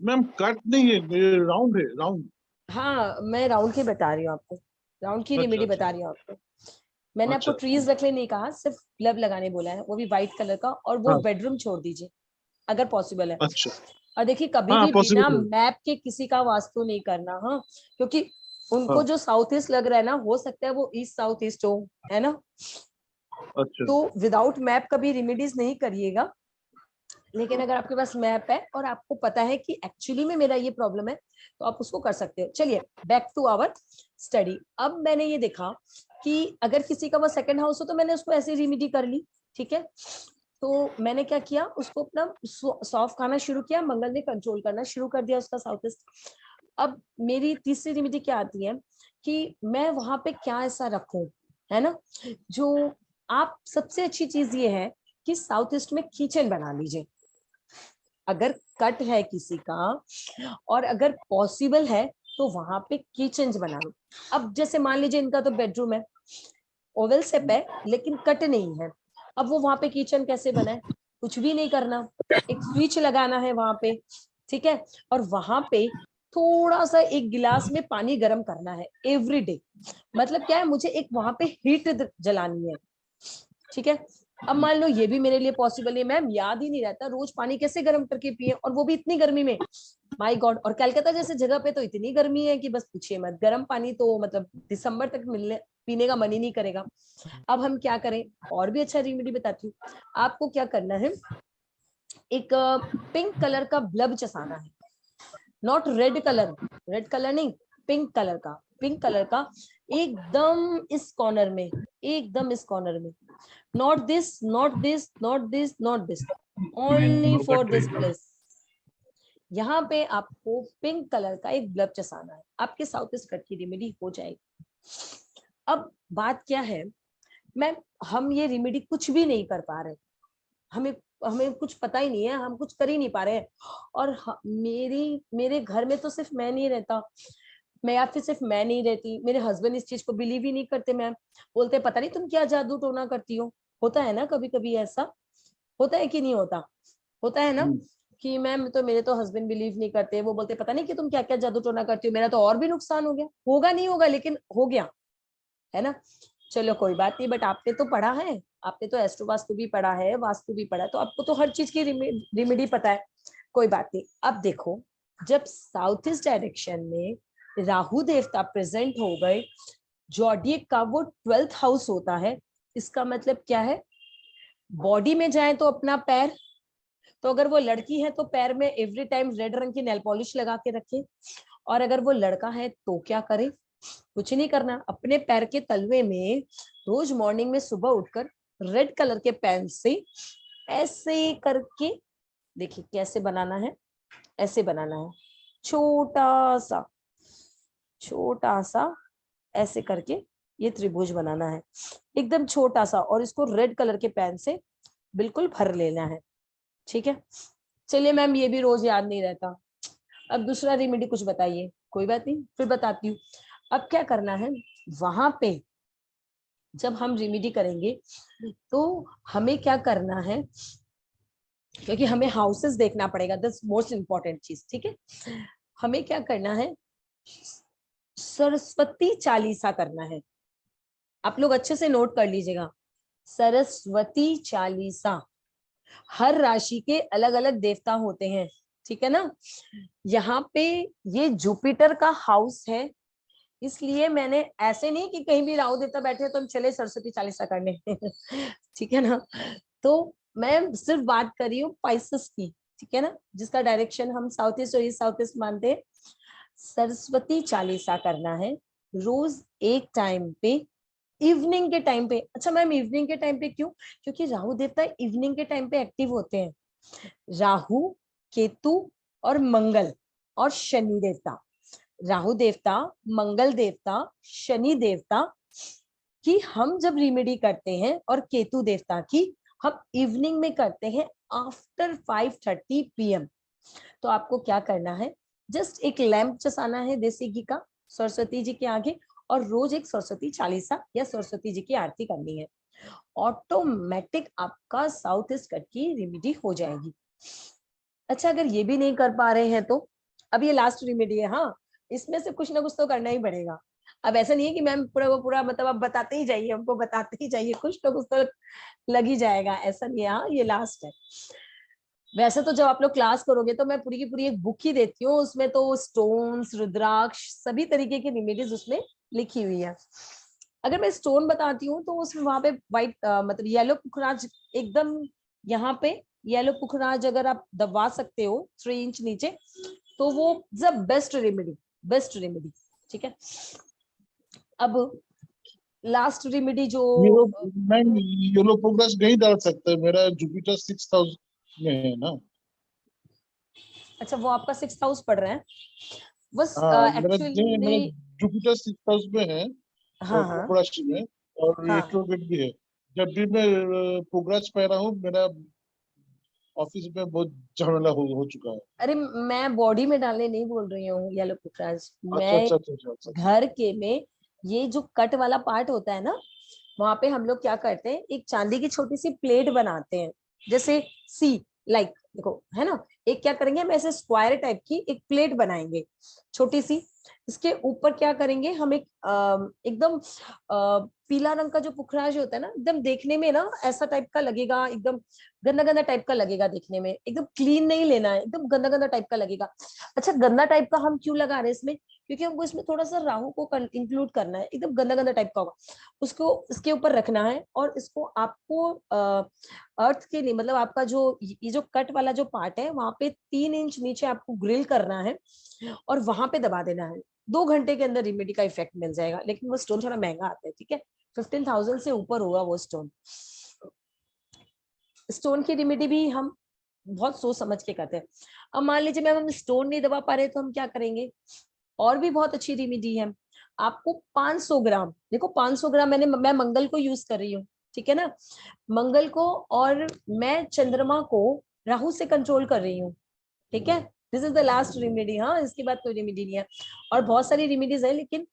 मैम, कट नहीं है, ये राउंड है, राउंड। हाँ, मैं राउंड की बता रही हूँ आपको, राउंड की अच्छा रेमेडी अच्छा बता रही हूँ आपको। मैंने आपको अच्छा। ट्रीज रखने नहीं कहा, सिर्फ बल्ब लगाने बोला है, वो भी व्हाइट कलर का, और वो हाँ बेडरूम छोड़ दीजिए अगर पॉसिबल है। अच्छा। और देखिए कभी हाँ भी बिना पॉसिबल है। मैप के किसी का वास्तु नहीं करना, हाँ। क्योंकि उनको हाँ जो साउथ ईस्ट लग रहा है ना, हो सकता है वो ईस्ट साउथ ईस्ट हो, है ना। अच्छा तो विदाउट मैप कभी रेमेडीज नहीं करिएगा। लेकिन अगर आपके पास मैप है और आपको पता है कि एक्चुअली में मेरा ये प्रॉब्लम है, तो आप उसको कर सकते हो। चलिए बैक टू आवर स्टडी। अब मैंने ये देखा कि अगर किसी का वो सेकंड हाउस हो तो मैंने उसको ऐसे रेमेडी कर ली, ठीक है। तो मैंने क्या किया, उसको अपना सॉफ्ट खाना शुरू किया, मंगल ने कंट्रोल करना शुरू कर दिया उसका साउथ ईस्ट। अब मेरी तीसरी रेमेडी क्या आती है कि मैं वहां पे क्या ऐसा रखूं, है ना। जो आप सबसे अच्छी चीज ये है कि साउथ ईस्ट में किचन बना लीजिए, अगर कट है किसी का और अगर पॉसिबल है तो वहां पे किचन बना लो। अब जैसे मान लीजिए इनका तो बेडरूम है, ओवल सेप है, लेकिन कट नहीं है। अब वो वहां पे किचन कैसे बनाए? कुछ भी नहीं करना, एक स्विच लगाना है वहां पे, ठीक है। और वहां पे थोड़ा सा एक गिलास में पानी गर्म करना है एवरी डे। मतलब क्या है, मुझे एक वहां पे हीट जलानी है, ठीक है। अब मान लो ये भी मेरे लिए पॉसिबल है, मैम याद ही नहीं रहता रोज पानी कैसे गर्म करके पिए, और वो भी इतनी गर्मी में, माय गॉड। और कलकत्ता जैसे जगह पे तो इतनी गर्मी है कि बस पूछिए मत, गर्म पानी तो मतलब दिसंबर तक मिलने पीने का मन ही नहीं करेगा। अब हम क्या करें, और भी अच्छा रेमेडी बताती हूँ। आपको क्या करना है, एक पिंक कलर का बल्ब चसाना है, नॉट रेड कलर नहीं, पिंक कलर का एकदम इस कॉर्नर में, एकदम इस कॉर्नर में, not this not this not this not this, only for this place. यहाँ पे आपको पिंक कलर का एक ग्लव चसाना है, आपके साउथ ईस्ट कट की रेमेडी हो जाएगी। अब बात क्या है, हम ये रेमेडी कुछ भी नहीं कर पा रहे, हमें कुछ पता ही नहीं है, हम कुछ कर ही नहीं पा रहे हैं। और मेरे घर में तो सिर्फ मैं नहीं रहता, मैं या फिर सिर्फ मैं नहीं रहती, मेरे हस्बैंड इस चीज को बिलीव ही नहीं करते मैम, बोलते पता नहीं तुम क्या जादू टोना करती हो। होता है ना कभी कभी ऐसा, होता है कि नहीं होता, होता है ना कि मैम तो मेरे तो हस्बैंड बिलीव नहीं करते, वो बोलते पता नहीं कि तुम क्या क्या जादू टोना करती हो, मेरा तो और भी नुकसान हो गया, होगा नहीं होगा लेकिन हो गया है ना। चलो कोई बात नहीं, बट आपने तो पढ़ा है, आपने तो एस्ट्रो वास्तु भी पढ़ा है, वास्तु भी पढ़ा है, तो आपको तो हर चीज की रेमेडी पता है, कोई बात नहीं। अब देखो, जब साउथ ईस्ट डायरेक्शन में राहु देवता प्रेजेंट हो गए, जोडिएक का वो 12th हाउस होता है, इसका मतलब क्या है, बॉडी में जाए तो अपना पैर, तो अगर वो लड़की है तो पैर में एवरी टाइम रेड रंग की नेल पॉलिश लगा के रखे, और अगर वो लड़का है तो क्या करे, कुछ नहीं करना, अपने पैर के तलवे में रोज मॉर्निंग में सुबह उठकर रेड कलर के पेन से ऐसे करके, देखिए कैसे बनाना है, ऐसे बनाना है, छोटा सा ऐसे करके ये त्रिभुज बनाना है, एकदम छोटा सा, और इसको रेड कलर के पेन से बिल्कुल भर लेना है, ठीक है। चलिए मैम ये भी रोज याद नहीं रहता, अब दूसरा रेमेडी कुछ बताइए। कोई बात नहीं, फिर बताती हूँ। अब क्या करना है, वहां पे जब हम रेमेडी करेंगे तो हमें क्या करना है, क्योंकि हमें हाउसेस देखना पड़ेगा, दैट्स मोस्ट इंपॉर्टेंट चीज, ठीक है। हमें क्या करना है, सरस्वती चालीसा करना है, आप लोग अच्छे से नोट कर लीजिएगा, सरस्वती चालीसा। हर राशि के अलग अलग देवता होते हैं, ठीक है ना। यहाँ पे ये जुपिटर का हाउस है, इसलिए मैंने ऐसे नहीं कि कहीं भी राहु देवता बैठे तो हम चले सरस्वती चालीसा करने ठीक है ना। तो मैं सिर्फ बात कर रही हूँ पाइसेस की, ठीक है ना, जिसका डायरेक्शन हम साउथ ईस्ट और ईस्ट साउथ ईस्ट मानते हैं। सरस्वती चालीसा करना है रोज एक टाइम पे, इवनिंग के टाइम पे। अच्छा मैम इवनिंग के टाइम पे क्यों, क्योंकि राहु देवता इवनिंग के टाइम पे एक्टिव होते हैं, राहु, केतु और मंगल और शनि देवता। राहु देवता, मंगल देवता, शनि देवता की हम जब रेमेडी करते हैं, और केतु देवता की हम इवनिंग में करते हैं आफ्टर 5:30 PM। तो आपको क्या करना है, जस्ट एक लैंप चसाना है देसी घी का सरस्वती जी के आगे, और रोज एक सरस्वती चालीसा या सरस्वती जी की आरती करनी है, ऑटोमेटिक आपका साउथ ईस्ट कट की रेमेडी हो जाएगी। अच्छा अगर ये भी नहीं कर पा रहे हैं तो अब ये लास्ट रेमेडी है, हाँ इसमें से कुछ ना कुछ तो करना ही पड़ेगा। अब ऐसा नहीं है कि मैम पूरा मतलब आप बताते ही जाइए, हमको बताते ही जाइए, कुछ ना कुछ तो लग ही जाएगा, ऐसा नहीं है, हाँ ये लास्ट है। वैसे तो जब आप लोग क्लास करोगे तो मैं पूरी की पूरी एक बुक ही देती हूँ, उसमें तो स्टोन्स, रुद्राक्ष, सभी तरीके की रेमेडीज उसमें लिखी हुई है। अगर मैं स्टोन बताती हूँ तो उसमें वहां पे व्हाइट मतलब येलो पुखराज, एकदम यहाँ पे येलो पुखराज अगर आप दबा सकते हो 3 इंच नीचे, तो वो बेस्ट रेमेडी, ठीक है। अब लास्ट रेमेडी जो मैं येलो प्रोग्रेस नहीं डाल सकते, मेरा जुपिटर 6th हाउस में है ना। अच्छा वो आपका 6th हाउस पढ़ रहे हैं बस मेरा एक्चुअली। जुपिटर 6th हाउस में है, हाँ हाँ कुंभ राशि में, और हाँ एस्ट्रोगेट भी है। जब भी मैं प्रोग्रेस पा रहा हूँ, मेरा ऑफिस में बहुत झमेला हो चुका है। अरे मैं बॉडी में डालने नहीं बोल रही हूँ येलो पुखराज, अच्छा मैं अच्छा अच्छा अच्छा अच्छा। घर के में ये जो कट वाला पार्ट होता है ना, वहां पे हम लोग क्या करते हैं, एक चांदी की छोटी सी प्लेट बनाते हैं, जैसे सी लाइक देखो है ना, एक क्या करेंगे हम ऐसे स्क्वायर टाइप की एक प्लेट बनाएंगे छोटी सी, इसके ऊपर क्या करेंगे हम एक एकदम पीला रंग का जो पुखराज होता है ना, एकदम देखने में ना ऐसा टाइप का लगेगा, एकदम गंदा गंदा टाइप का लगेगा देखने में, एकदम क्लीन नहीं लेना है, एकदम गंदा गंदा टाइप का लगेगा। अच्छा गंदा टाइप का हम क्यों लगा रहे हैं इसमें, क्योंकि हमको इसमें थोड़ा सा राहु को इंक्लूड करना है, एकदम गंदा गंदा टाइप का होगा, उसको इसके ऊपर रखना है। और इसको आपको अर्थ के लिए, मतलब आपका जो ये जो कट वाला जो पार्ट है वहां पे 3 इंच नीचे आपको ग्रिल करना है और वहां पे दबा देना है। 2 घंटे के अंदर रेमेडी का इफेक्ट मिल जाएगा, लेकिन वो स्टोन थोड़ा महंगा आता है, ठीक है, 15,000 से ऊपर होगा वो स्टोन। स्टोन की रेमेडी भी हम बहुत सोच समझ के करते हैं। अब मान लीजिए मैम हम स्टोन नहीं दबा पा रहे तो हम क्या करेंगे? और भी बहुत अच्छी रेमेडी है। आपको 500 ग्राम, देखो 500 ग्राम मैं मंगल को यूज कर रही हूँ, ठीक है ना, मंगल को, और मैं चंद्रमा को राहु से कंट्रोल कर रही हूँ, ठीक है। This is the last remedy. हाँ, इसके बाद कोई रेमेडी नहीं है, और बहुत सारी रेमेडीज है, लेकिन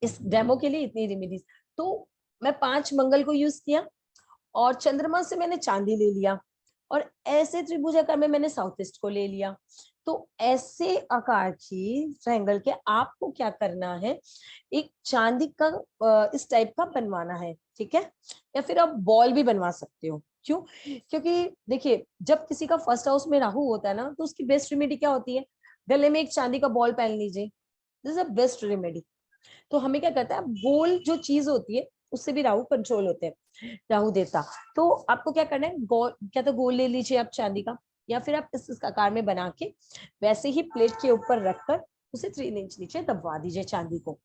इस डेमो के लिए इतनी रेमेडीज। तो मैं 5 मंगल को यूज किया, और चंद्रमा से मैंने चांदी ले लिया, और ऐसे त्रिभुजाकार में मैंने साउथ ईस्ट को ले लिया। तो ऐसे आकार की ट्रायंगल के आपको क्या करना है, एक चांदी का इस टाइप का बनवाना है, ठीक है, या फिर आप बॉल भी बनवा सकते हो। क्यों? क्योंकि देखिए जब किसी का फर्स्ट हाउस में राहु होता है ना, तो उसकी बेस्ट रेमेडी क्या होती है? गले में एक चांदी का बॉल पहन लीजिए, this is a best remedy. तो हमें क्या करता है, गोल जो चीज होती है उससे भी राहु कंट्रोल होते हैं, राहु देवता। तो आपको क्या करना है, गोल, क्या तो गोल ले लीजिए आप चांदी का, या फिर आप इस आकार में बना के वैसे ही प्लेट के ऊपर रखकर उसे 3 इंच नीचे दबवा दीजिए चांदी को,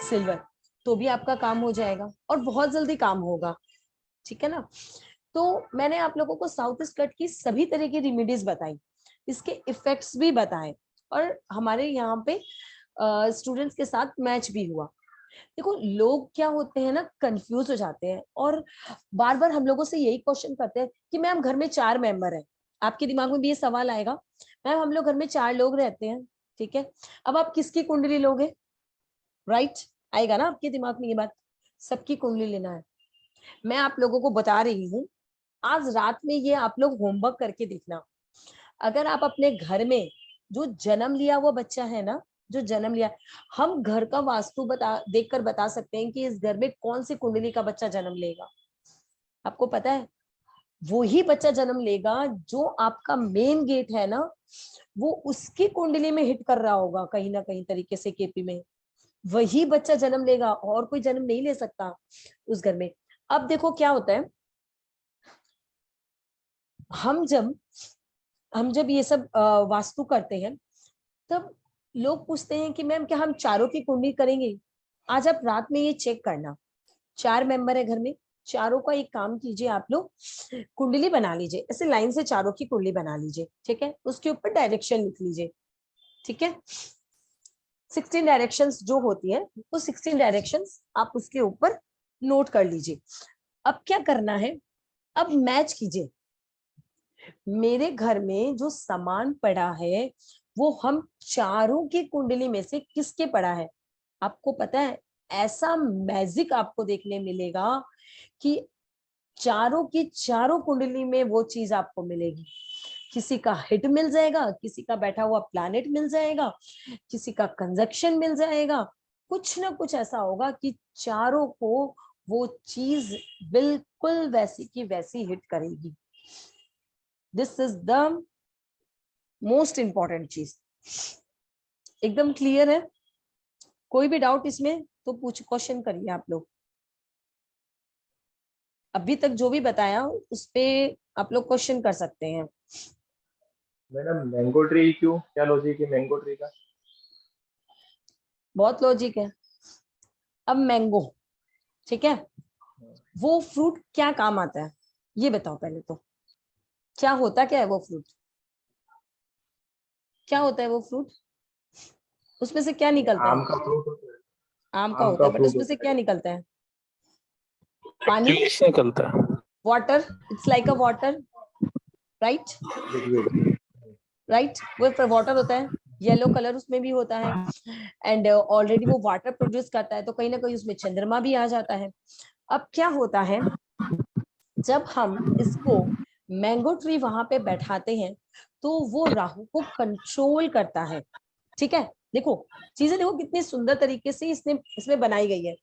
सिल्वर, तो भी आपका काम हो जाएगा और बहुत जल्दी काम होगा, ठीक है ना। तो मैंने आप लोगों को साउथ ईस्ट कट की सभी तरह की रेमेडीज बताई, इसके इफेक्ट्स भी बताए, और हमारे यहाँ पे स्टूडेंट्स के साथ मैच भी हुआ। देखो लोग क्या होते हैं ना, कंफ्यूज हो जाते हैं, और बार बार हम लोगों से यही क्वेश्चन करते हैं कि मैम घर में 4 मेंबर हैं। आपके दिमाग में भी ये सवाल आएगा, मैम हम लोग घर में 4 लोग रहते हैं, ठीक है, अब आप किसकी कुंडली लोगे? राइट, आएगा ना आपके दिमाग में ये बात, सबकी कुंडली लेना है। मैं आप लोगों को बता रही हूँ, आज रात में ये आप लोग होमवर्क करके देखना। अगर आप अपने घर में जो जन्म लिया हुआ बच्चा है ना, जो जन्म लिया, हम घर का वास्तु देखकर बता सकते हैं कि इस घर में कौन सी कुंडली का बच्चा जन्म लेगा। आपको पता है, वो ही बच्चा जन्म लेगा जो आपका मेन गेट है ना, वो उसकी कुंडली में हिट कर रहा होगा कहीं ना कहीं तरीके से केपी में, वही बच्चा जन्म लेगा, और कोई जन्म नहीं ले सकता उस घर में। अब देखो क्या होता है, हम जब ये सब वास्तु करते हैं, तब लोग पूछते हैं कि मैम क्या हम चारों की कुंडली करेंगे? आज आप रात में ये चेक करना, 4 मेंबर है घर में, चारों का एक काम कीजिए, आप लोग कुंडली बना लीजिए, ऐसे लाइन से चारों की कुंडली बना लीजिए, ठीक है, उसके ऊपर डायरेक्शन लिख लीजिए, ठीक है, 16 डायरेक्शंस जो होती है, वो 16 डायरेक्शंस आप उसके ऊपर नोट कर लीजिए। अब क्या करना है, अब मैच कीजिए, मेरे घर में जो सामान पड़ा है वो हम चारों की कुंडली में से किसके पड़ा है। आपको पता है, ऐसा मैजिक आपको देखने मिलेगा कि चारों की चारों कुंडली में वो चीज आपको मिलेगी। किसी का हिट मिल जाएगा, किसी का बैठा हुआ प्लैनेट मिल जाएगा, किसी का कंजक्शन मिल जाएगा, कुछ ना कुछ ऐसा होगा कि चारों को वो चीज बिल्कुल वैसी की वैसी हिट करेगी। This is the most important चीज। एकदम क्लियर है? कोई भी डाउट इसमें तो क्वेश्चन करिए आप लोग। अभी तक जो भी बताया उस पे आप लोग क्वेश्चन कर सकते हैं। मैडम मैंगो ट्री क्यों, क्या लॉजिक है मैंगो ट्री का? बहुत लॉजिक है। अब मैंगो, ठीक है, वो फ्रूट क्या काम आता है ये बताओ पहले तो, क्या होता क्या है वो फ्रूट? क्या होता है वो फ्रूट? उसमें से क्या निकलता है? आम का फ्रूट होता है। आम का होता है, बट उसमें से क्या निकलता है? पानी निकलता है, water, it's like a water, right right, वो वाटर होता है, येलो कलर उसमें भी होता है, एंड ऑलरेडी वो वाटर प्रोड्यूस करता है, तो कहीं ना कहीं उसमें चंद्रमा भी आ जाता है। अब क्या होता है, जब हम इसको मैंगो ट्री वहां पे बैठाते हैं तो वो राहु को कंट्रोल करता है, ठीक है। देखो चीजें देखो कितनी सुंदर तरीके से इसमें बनाई गई है।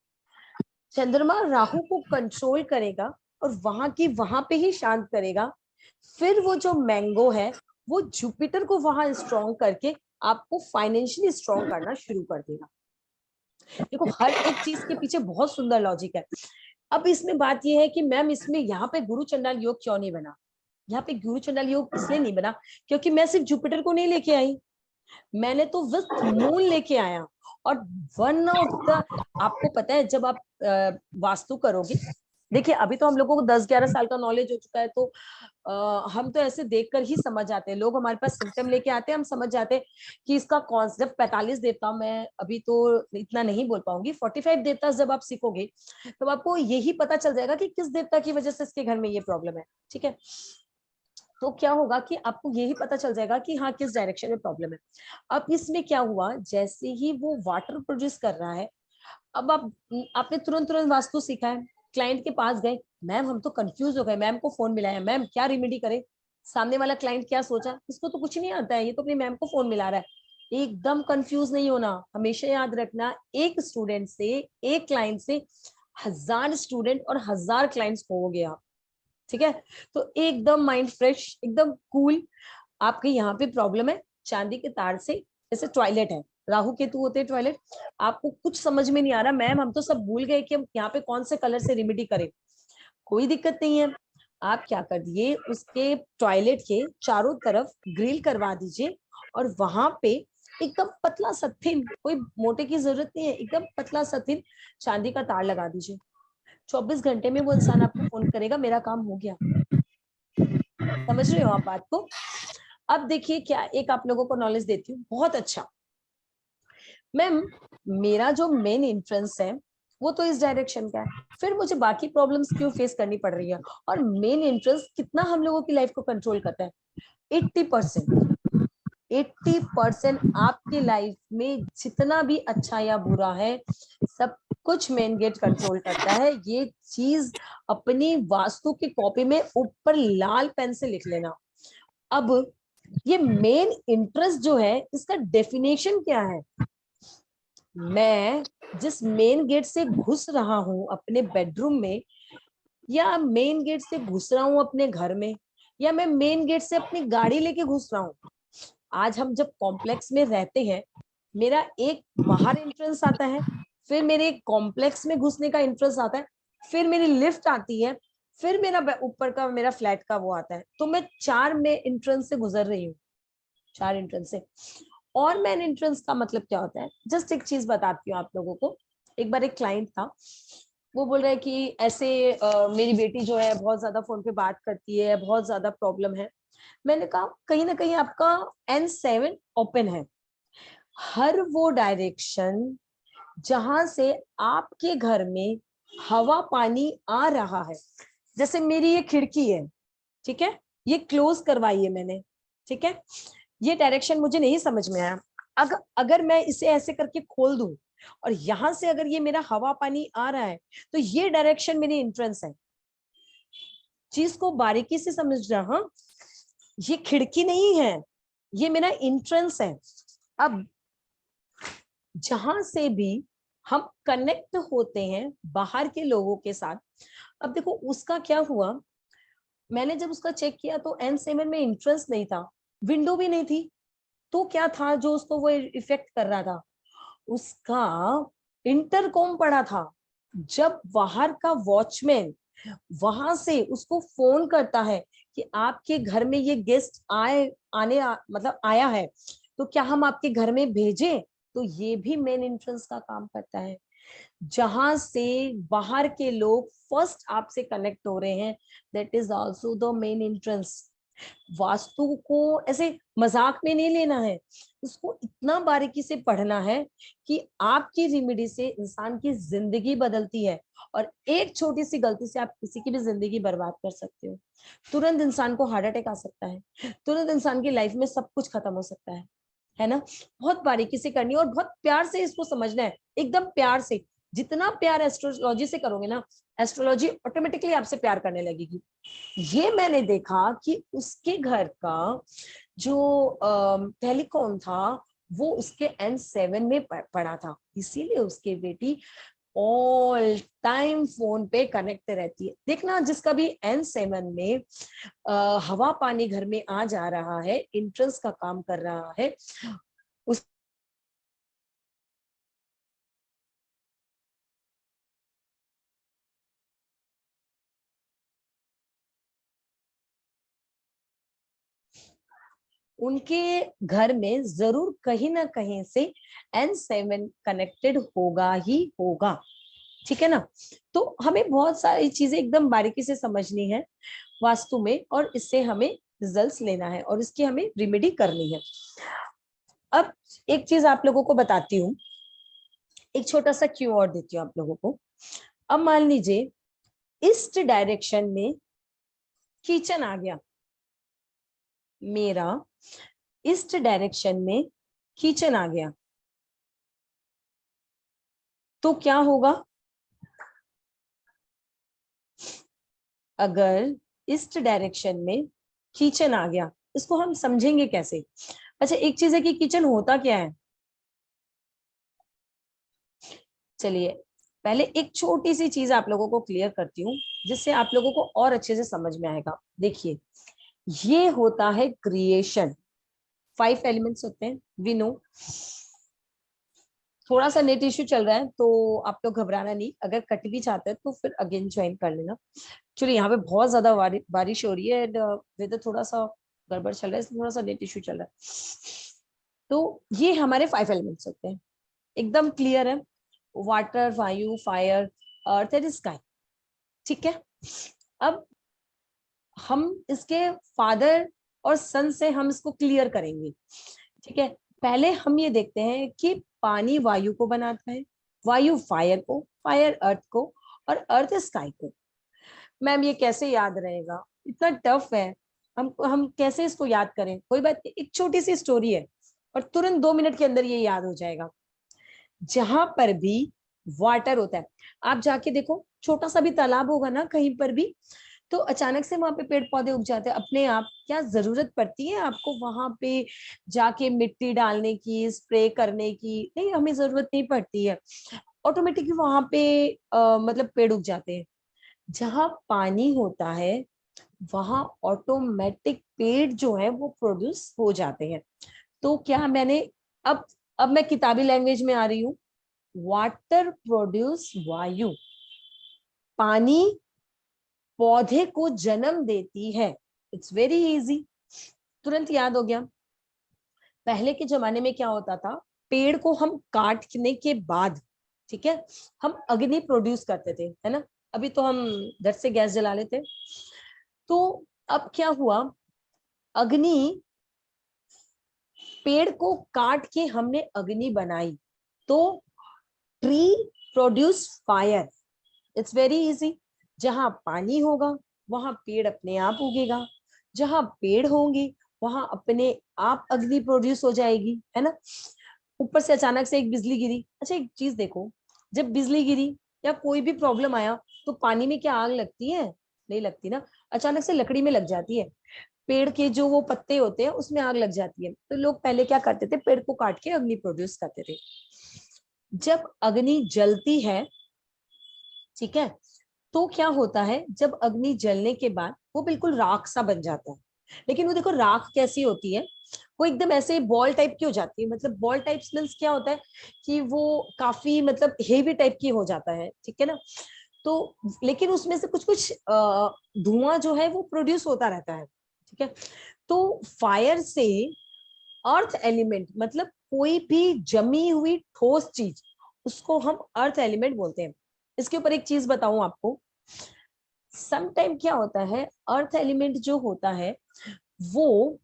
चंद्रमा राहु को कंट्रोल करेगा और वहां की वहां पे ही शांत करेगा, फिर वो जो मैंगो है वो जुपिटर को वहां स्ट्रॉन्ग करके आपको फाइनेंशियली स्ट्रॉन्ग करना शुरू कर देगा। देखो हर एक चीज के पीछे बहुत सुंदर लॉजिक है। अब इसमें बात यह है कि मैम इसमें यहाँ पे गुरु चंडाल योग क्यों नहीं बना? यहाँ पे गुरु चंडाल योग इसलिए नहीं बना क्योंकि मैं सिर्फ जुपिटर को नहीं लेके आई, मैंने तो विथ मून लेके आया। और वन ऑफ द, आपको पता है जब आप वास्तु करोगे, देखिए अभी तो हम लोगों को 10-11 साल का नॉलेज हो चुका है, तो हम तो ऐसे देखकर ही समझ आते हैं। लोग हमारे पास सिम्टम लेके आते हैं, हम समझ जाते हैं कि इसका कॉन्सेप्ट 45 देवता, मैं अभी तो इतना नहीं बोल पाऊंगी, 45 देवता जब आप सीखोगे तो आपको यही पता चल जाएगा कि किस देवता की वजह से इसके घर में ये प्रॉब्लम है। ठीक है, तो क्या होगा कि आपको यही पता चल जाएगा कि हाँ किस डायरेक्शन में प्रॉब्लम है। अब इसमें क्या हुआ, जैसे ही वो वाटर प्रोड्यूस कर रहा है, अब आपने तुरंत वास्तु सीखा है, क्लाइंट के पास गए, मैम हम तो कंफ्यूज हो गए, मैम को फोन मिलाया, मैम क्या रेमेडी करे? सामने वाला क्लाइंट क्या सोचा, इसको तो कुछ नहीं आता है, ये तो अपनी मैम को फोन मिला रहा है। एकदम कंफ्यूज नहीं होना, हमेशा याद रखना, एक स्टूडेंट से, एक क्लाइंट से 1000 स्टूडेंट और 1000 क्लाइंट्स हो गया। ठीक है, तो एकदम माइंड फ्रेश, एकदम कूल। आपके यहाँ पे प्रॉब्लम है चांदी के तार से, जैसे टॉयलेट है, राहु केतु होते हैं टॉयलेट, आपको कुछ समझ में नहीं आ रहा, मैम हम तो सब भूल गए कि हम यहाँ पे कौन से कलर से रेमेडी करें। कोई दिक्कत नहीं है, आप क्या कर दिए, उसके टॉयलेट के चारों तरफ ग्रिल करवा दीजिए और वहां पे एकदम पतला सा थिन, कोई मोटे की जरूरत नहीं है, एकदम पतला सा थिन चांदी का तार लगा दीजिए। 24 घंटे में वो इंसान आपको फोन करेगा, मेरा काम हो गया। समझ रहे हो आप बात को? अब देखिए क्या, एक आप लोगों को नॉलेज देती हूँ, बहुत अच्छा मैम, मेरा जो मेन इंट्रेंस है वो तो इस डायरेक्शन का है, फिर मुझे बाकी प्रॉब्लम्स क्यों फेस करनी पड़ रही है? और मेन इंट्रेंस कितना हम लोगों की लाइफ को कंट्रोल करता है? 80%। 80% आपकी लाइफ में जितना भी अच्छा या बुरा है, सब कुछ मेन गेट कंट्रोल करता है। ये चीज अपनी वास्तु की कॉपी में ऊपर लाल पेन से लिख लेना। अब ये मेन इंटरेस्ट जो है, इसका डेफिनेशन क्या है? मैं जिस मेन गेट से घुस रहा हूं अपने बेडरूम में, या मेन गेट से घुस रहा हूं अपने घर में, या मैं मेन गेट से अपनी गाड़ी लेके घुस रहा हूं। आज हम जब कॉम्प्लेक्स में रहते हैं, मेरा एक बाहर एंट्रेंस आता है, फिर मेरे कॉम्प्लेक्स में घुसने का एंट्रेंस आता है, फिर मेरी लिफ्ट आती है, फिर मेरा ऊपर का मेरा फ्लैट का वो आता है, तो मैं 4 में एंट्रेंस से गुजर रही हूँ, 4 एंट्रेंस से। और मेन एंट्रेंस का मतलब क्या होता है, जस्ट एक चीज बताती हूँ आप लोगों को। एक बार एक क्लाइंट था, वो बोल रहा है कि ऐसे मेरी बेटी जो है बहुत ज्यादा फोन पे बात करती है, बहुत ज्यादा प्रॉब्लम है। मैंने कहा कहीं ना कहीं आपका N7 ओपन है, हर वो डायरेक्शन जहां से आपके घर में हवा पानी आ रहा है, जैसे मेरी ये खिड़की है, ठीक है, ये क्लोज करवाई है मैंने, ठीक है, ये डायरेक्शन मुझे नहीं समझ में आया, अगर मैं इसे ऐसे करके खोल दूं और यहां से अगर ये मेरा हवा पानी आ रहा है, तो ये डायरेक्शन मेरी एंट्रेंस है। चीज को बारीकी से समझ रहा, हाँ, ये खिड़की नहीं है, ये मेरा एंट्रेंस है। अब जहां से भी हम कनेक्ट होते हैं बाहर के लोगों के साथ, अब देखो उसका क्या हुआ, मैंने जब उसका चेक किया तो N7 में एंट्रेंस नहीं था, विंडो भी नहीं थी, तो क्या था जो उसको वो इफेक्ट कर रहा था? उसका इंटरकॉम पड़ा था। जब बाहर का वॉचमैन वहां से उसको फोन करता है कि आपके घर में ये गेस्ट मतलब आया है, तो क्या हम आपके घर में भेजें, तो ये भी मेन एंट्रेंस का काम करता है। जहां से बाहर के लोग फर्स्ट आपसे कनेक्ट हो रहे हैं, that is also the main entrance. Vastu को ऐसे मजाक में नहीं लेना है, उसको इतना बारीकी से पढ़ना है कि आपकी रेमेडी से इंसान की जिंदगी बदलती है, और एक छोटी सी गलती से आप किसी की भी जिंदगी बर्बाद कर सकते हो। तुरंत इंसान को हार्ट अटैक आ सकता है, तुरंत इंसान की लाइफ में सब कुछ खत्म हो सकता है ना? बहुत बारीकी से करनी है और बहुत प्यार से इसको समझना है, एकदम प्यार से। जितना प्यार एस्ट्रोलॉजी से करोगे ना, एस्ट्रोलॉजी ऑटोमेटिकली आपसे प्यार करने लगेगी। ये मैंने देखा कि उसके घर का जो टेलीकॉम था वो उसके N7 में पड़ा था, इसीलिए उसकी बेटी ऑल टाइम फोन पे कनेक्ट रहती है। देखना जिसका भी N7 में हवा पानी घर में आ जा रहा है, इंट्रेंस का काम कर रहा है, उस उनके घर में जरूर कहीं ना कहीं से N7 कनेक्टेड होगा ही होगा। ठीक है ना। तो हमें बहुत सारी चीजें एकदम बारीकी से समझनी है वास्तु में, और इससे हमें रिजल्ट्स लेना है और इसकी हमें रिमेडी करनी है। अब एक चीज आप लोगों को बताती हूँ, एक छोटा सा क्यू और देती हूँ आप लोगों को। अब मान लीजिए ईस्ट डायरेक्शन में किचन आ गया, मेरा ईस्ट डायरेक्शन में किचन आ गया, तो क्या होगा? अगर ईस्ट डायरेक्शन में किचन आ गया, इसको हम समझेंगे कैसे? अच्छा, एक चीज है कि किचन होता क्या है। चलिए पहले एक छोटी सी चीज आप लोगों को क्लियर करती हूँ, जिससे आप लोगों को और अच्छे से समझ में आएगा। देखिए, ये होता है क्रिएशन। 5 एलिमेंट्स होते हैं, वी नो। थोड़ा सा नेट इश्यू चल रहा है तो आप लोग घबराना नहीं, अगर कट भी चाहते हैं तो फिर अगेन ज्वाइन कर लेना। चलिए, यहाँ पे बहुत ज्यादा बारिश हो रही है एंड वेदर थोड़ा सा गड़बड़ चल रहा है, इसलिए थोड़ा सा नेट इश्यू चल रहा है। तो ये हमारे 5 एलिमेंट्स होते हैं, एकदम क्लियर है। वाटर, वायु, फायर, अर्थ एंड स्काई। ठीक है। अब हम इसके फादर और सन से हम इसको क्लियर करेंगे। ठीक है। पहले हम ये देखते हैं कि पानी वायु को बनाता है, वायु फायर को, फायर अर्थ को, और अर्थ स्काई को। मैम ये कैसे याद रहेगा, इतना टफ है, हम कैसे इसको याद करें? कोई बात नहीं, एक छोटी सी स्टोरी है और तुरंत 2 मिनट के अंदर ये याद हो जाएगा। जहां पर भी वाटर होता है, आप जाके देखो, छोटा सा भी तालाब होगा ना कहीं पर भी, तो अचानक से वहां पे पेड़ पौधे उग जाते हैं अपने आप। क्या जरूरत पड़ती है आपको वहां पे जाके मिट्टी डालने की, स्प्रे करने की? नहीं, हमें जरूरत नहीं पड़ती है, ऑटोमेटिकली वहां पे मतलब पेड़ उग जाते हैं। जहां पानी होता है वहां ऑटोमेटिक पेड़ जो है वो प्रोड्यूस हो जाते हैं। तो क्या मैंने अब मैं किताबी लैंग्वेज में आ रही हूँ। वाटर प्रोड्यूस वायु, पानी पौधे को जन्म देती है। इट्स वेरी इजी, तुरंत याद हो गया। पहले के जमाने में क्या होता था, पेड़ को हम काटने के बाद, ठीक है, हम अग्नि प्रोड्यूस करते थे, है ना। अभी तो हम झट से गैस जला लेते। तो अब क्या हुआ, अग्नि, पेड़ को काट के हमने अग्नि बनाई, तो tree produce fire. It's very easy. जहां पानी होगा वहां पेड़ अपने आप उगेगा, जहां पेड़ होंगे वहां अपने आप अग्नि प्रोड्यूस हो जाएगी, है ना। ऊपर से अचानक से एक बिजली गिरी। अच्छा, एक चीज देखो, जब बिजली गिरी या कोई भी प्रॉब्लम आया तो पानी में क्या आग लगती है? नहीं लगती ना, अचानक से लकड़ी में लग जाती है। पेड़ के जो वो पत्ते होते हैं उसमें आग लग जाती है। तो लोग पहले क्या करते थे, पेड़ को काट के अग्नि प्रोड्यूस करते थे। जब अग्नि जलती है, ठीक है, तो क्या होता है, जब अग्नि जलने के बाद वो बिल्कुल राख सा बन जाता है। लेकिन वो देखो राख कैसी होती है, वो एकदम ऐसे बॉल टाइप की हो जाती है। मतलब बॉल टाइप मींस क्या होता है कि वो काफी मतलब हेवी टाइप की हो जाता है, ठीक है ना। तो लेकिन उसमें से कुछ कुछ धुआं जो है वो प्रोड्यूस होता रहता है, ठीक है। तो फायर से अर्थ एलिमेंट, मतलब कोई भी जमी हुई ठोस चीज, उसको हम अर्थ एलिमेंट बोलते हैं। इसके ऊपर एक चीज बताऊं आपको, सम टाइम क्या होता है, अर्थ एलिमेंट जो होता है वो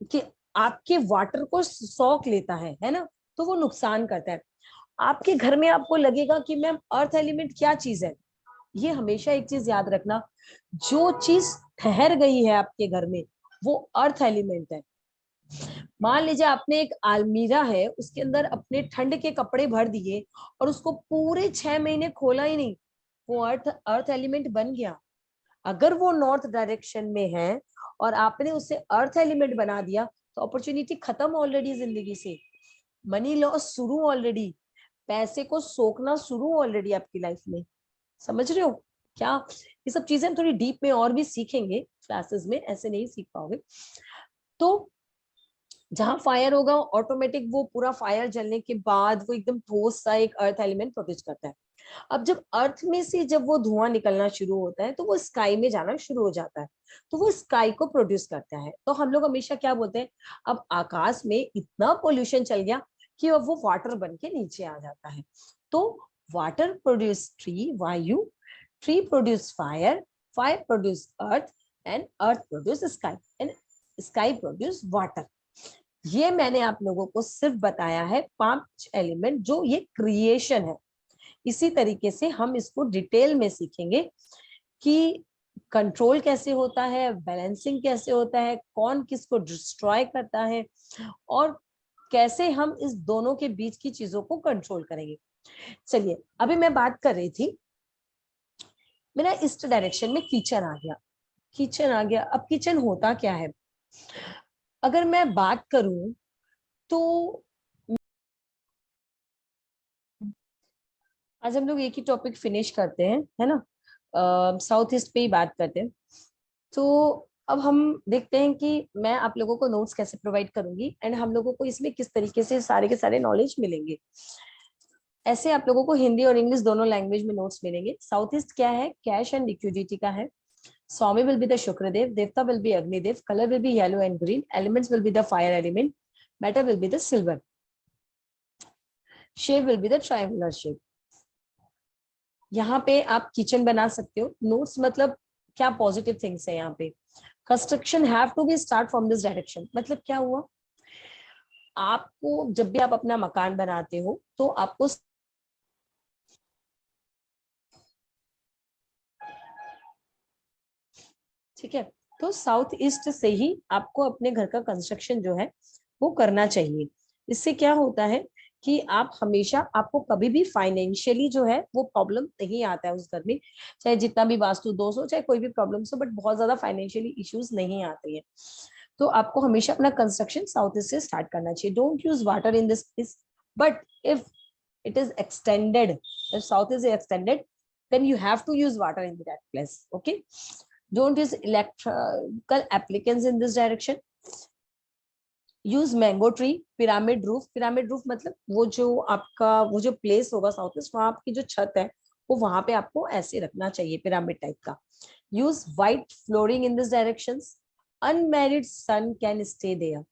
कि आपके वाटर को सोख लेता है ना, तो वो नुकसान करता है। आपके घर में आपको लगेगा कि मैम अर्थ एलिमेंट क्या चीज है, ये हमेशा एक चीज याद रखना, जो चीज ठहर गई है आपके घर में वो अर्थ एलिमेंट है। मान लीजिए आपने एक अलमीरा है, उसके अंदर अपने ठंड के कपड़े भर दिए और उसको पूरे 6 महीने खोला ही नहीं, वो अर्थ अर्थ एलिमेंट बन गया। अगर वो नॉर्थ डायरेक्शन में है और आपने उसे अर्थ एलिमेंट बना दिया, तो अपॉर्चुनिटी खत्म ऑलरेडी जिंदगी से, मनी लॉस शुरू ऑलरेडी। पैसे को सोखना शुरू ऑलरेडी आपकी लाइफ में। समझ रहे हो क्या? ये सब चीजें हम थोड़ी डीप में और भी सीखेंगे क्लासेस में, ऐसे नहीं सीख पाओगे। तो जहां फायर होगा ऑटोमेटिक वो पूरा फायर जलने के बाद वो एकदम ठोस सा एक अर्थ एलिमेंट प्रोड्यूस करता है। अब जब अर्थ में से जब वो धुआं निकलना शुरू होता है तो वो स्काई में जाना शुरू हो जाता है, तो वो स्काई को प्रोड्यूस करता है। तो हम लोग हमेशा क्या बोलते हैं, अब आकाश में इतना पोल्यूशन चल गया कि अब वो वाटर बन के नीचे आ जाता है। तो वाटर प्रोड्यूस ट्री, वायु, tree produce fire, fire produce earth, and earth produce sky, and sky produce water. ये मैंने आप लोगों को सिर्फ बताया है 5 एलिमेंट जो ये क्रिएशन है। इसी तरीके से हम इसको डिटेल में सीखेंगे कि कंट्रोल कैसे होता है, बैलेंसिंग कैसे होता है, कौन किसको डिस्ट्रॉय करता है, और कैसे हम इस दोनों के बीच की चीजों को कंट्रोल करेंगे। चलिए, अभी मैं बात कर रही थी, मेरा ईस्ट डायरेक्शन में किचन आ गया। किचन आ गया, अब किचन होता क्या है? अगर मैं बात करूं तो आज हम लोग एक ही टॉपिक फिनिश करते हैं, है ना, साउथ ईस्ट पे ही बात करते हैं। तो अब हम देखते हैं कि मैं आप लोगों को नोट्स कैसे प्रोवाइड करूंगी एंड हम लोगों को इसमें किस तरीके से सारे के सारे नॉलेज मिलेंगे। ऐसे आप लोगों को हिंदी और इंग्लिश दोनों लैंग्वेज में नोट्स मिलेंगे। साउथ ईस्ट क्या है? कैश एंड लिक्विडिटी का है। स्वामी विल बी द शुक्रदेव, देवता will be Agnidev, colour will be yellow and green, elements will be the fire element, metal will be the silver, shape will be the triangular shape. यहाँ पे आप kitchen बना सकते हो। Notes मतलब क्या पॉजिटिव थिंग्स है यहाँ पे। Construction have to be start from this direction, मतलब क्या हुआ, आपको जब भी आप अपना मकान बनाते हो तो आपको ठीक है, तो साउथ ईस्ट से ही आपको अपने घर का कंस्ट्रक्शन जो है वो करना चाहिए। इससे क्या होता है कि आप हमेशा, आपको कभी भी फाइनेंशियली जो है वो प्रॉब्लम नहीं आता है उस घर में, चाहे जितना भी वास्तु दोष हो, चाहे कोई भी प्रॉब्लम हो, बट बहुत ज्यादा फाइनेंशियली इश्यूज नहीं आते हैं। तो आपको हमेशा अपना कंस्ट्रक्शन साउथ ईस्ट से स्टार्ट करना चाहिए। Don't use water in this place, but if it is extended, if south is extended, then you have to use water in that place. Okay, don't use electrical applicants in this direction. Use mango tree, pyramid roof. Pyramid roof मतलब वो जो आपका वो जो place होगा south east, वहां आपकी जो छत है वो वहां पे आपको ऐसे रखना चाहिए, पिरामिड टाइप का। Use white flooring in this direction. Unmarried son can stay there.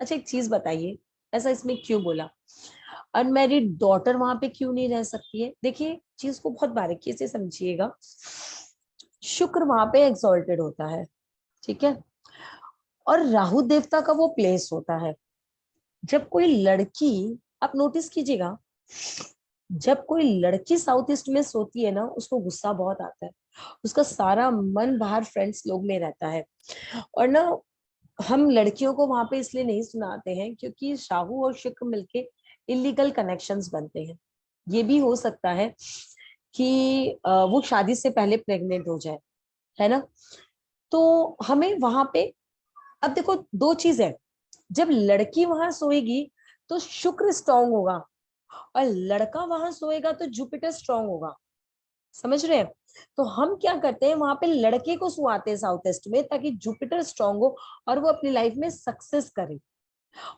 अच्छा, एक चीज बताइए, ऐसा इसमें क्यों बोला? अनमैरिड डॉटर वहां पे क्यों नहीं रह सकती है? देखिए, चीज को बहुत बारीकी से समझिएगा। शुक्र वहां पे एक्सॉल्टेड होता है, ठीक है, और राहु देवता का वो प्लेस होता है। जब कोई लड़की, आप नोटिस कीजिएगा, जब कोई लड़की साउथ ईस्ट में सोती है ना, उसको गुस्सा बहुत आता है, उसका सारा मन बाहर फ्रेंड्स लोग में रहता है। और ना, हम लड़कियों को वहां पे इसलिए नहीं सुनाते हैं क्योंकि राहु और शुक्र मिलके इलीगल कनेक्शंस बनते हैं। ये भी हो सकता है कि वो शादी से पहले प्रेग्नेंट हो जाए, है ना। तो हमें वहां पे, अब देखो, दो चीज है, जब लड़की वहां सोएगी तो शुक्र स्ट्रांग होगा, और लड़का वहां सोएगा तो जुपिटर स्ट्रांग होगा। समझ रहे हैं? तो हम क्या करते हैं, वहां पे लड़के को सुआते हैं साउथ ईस्ट में, ताकि जुपिटर स्ट्रांग हो और वो अपनी लाइफ में सक्सेस करे।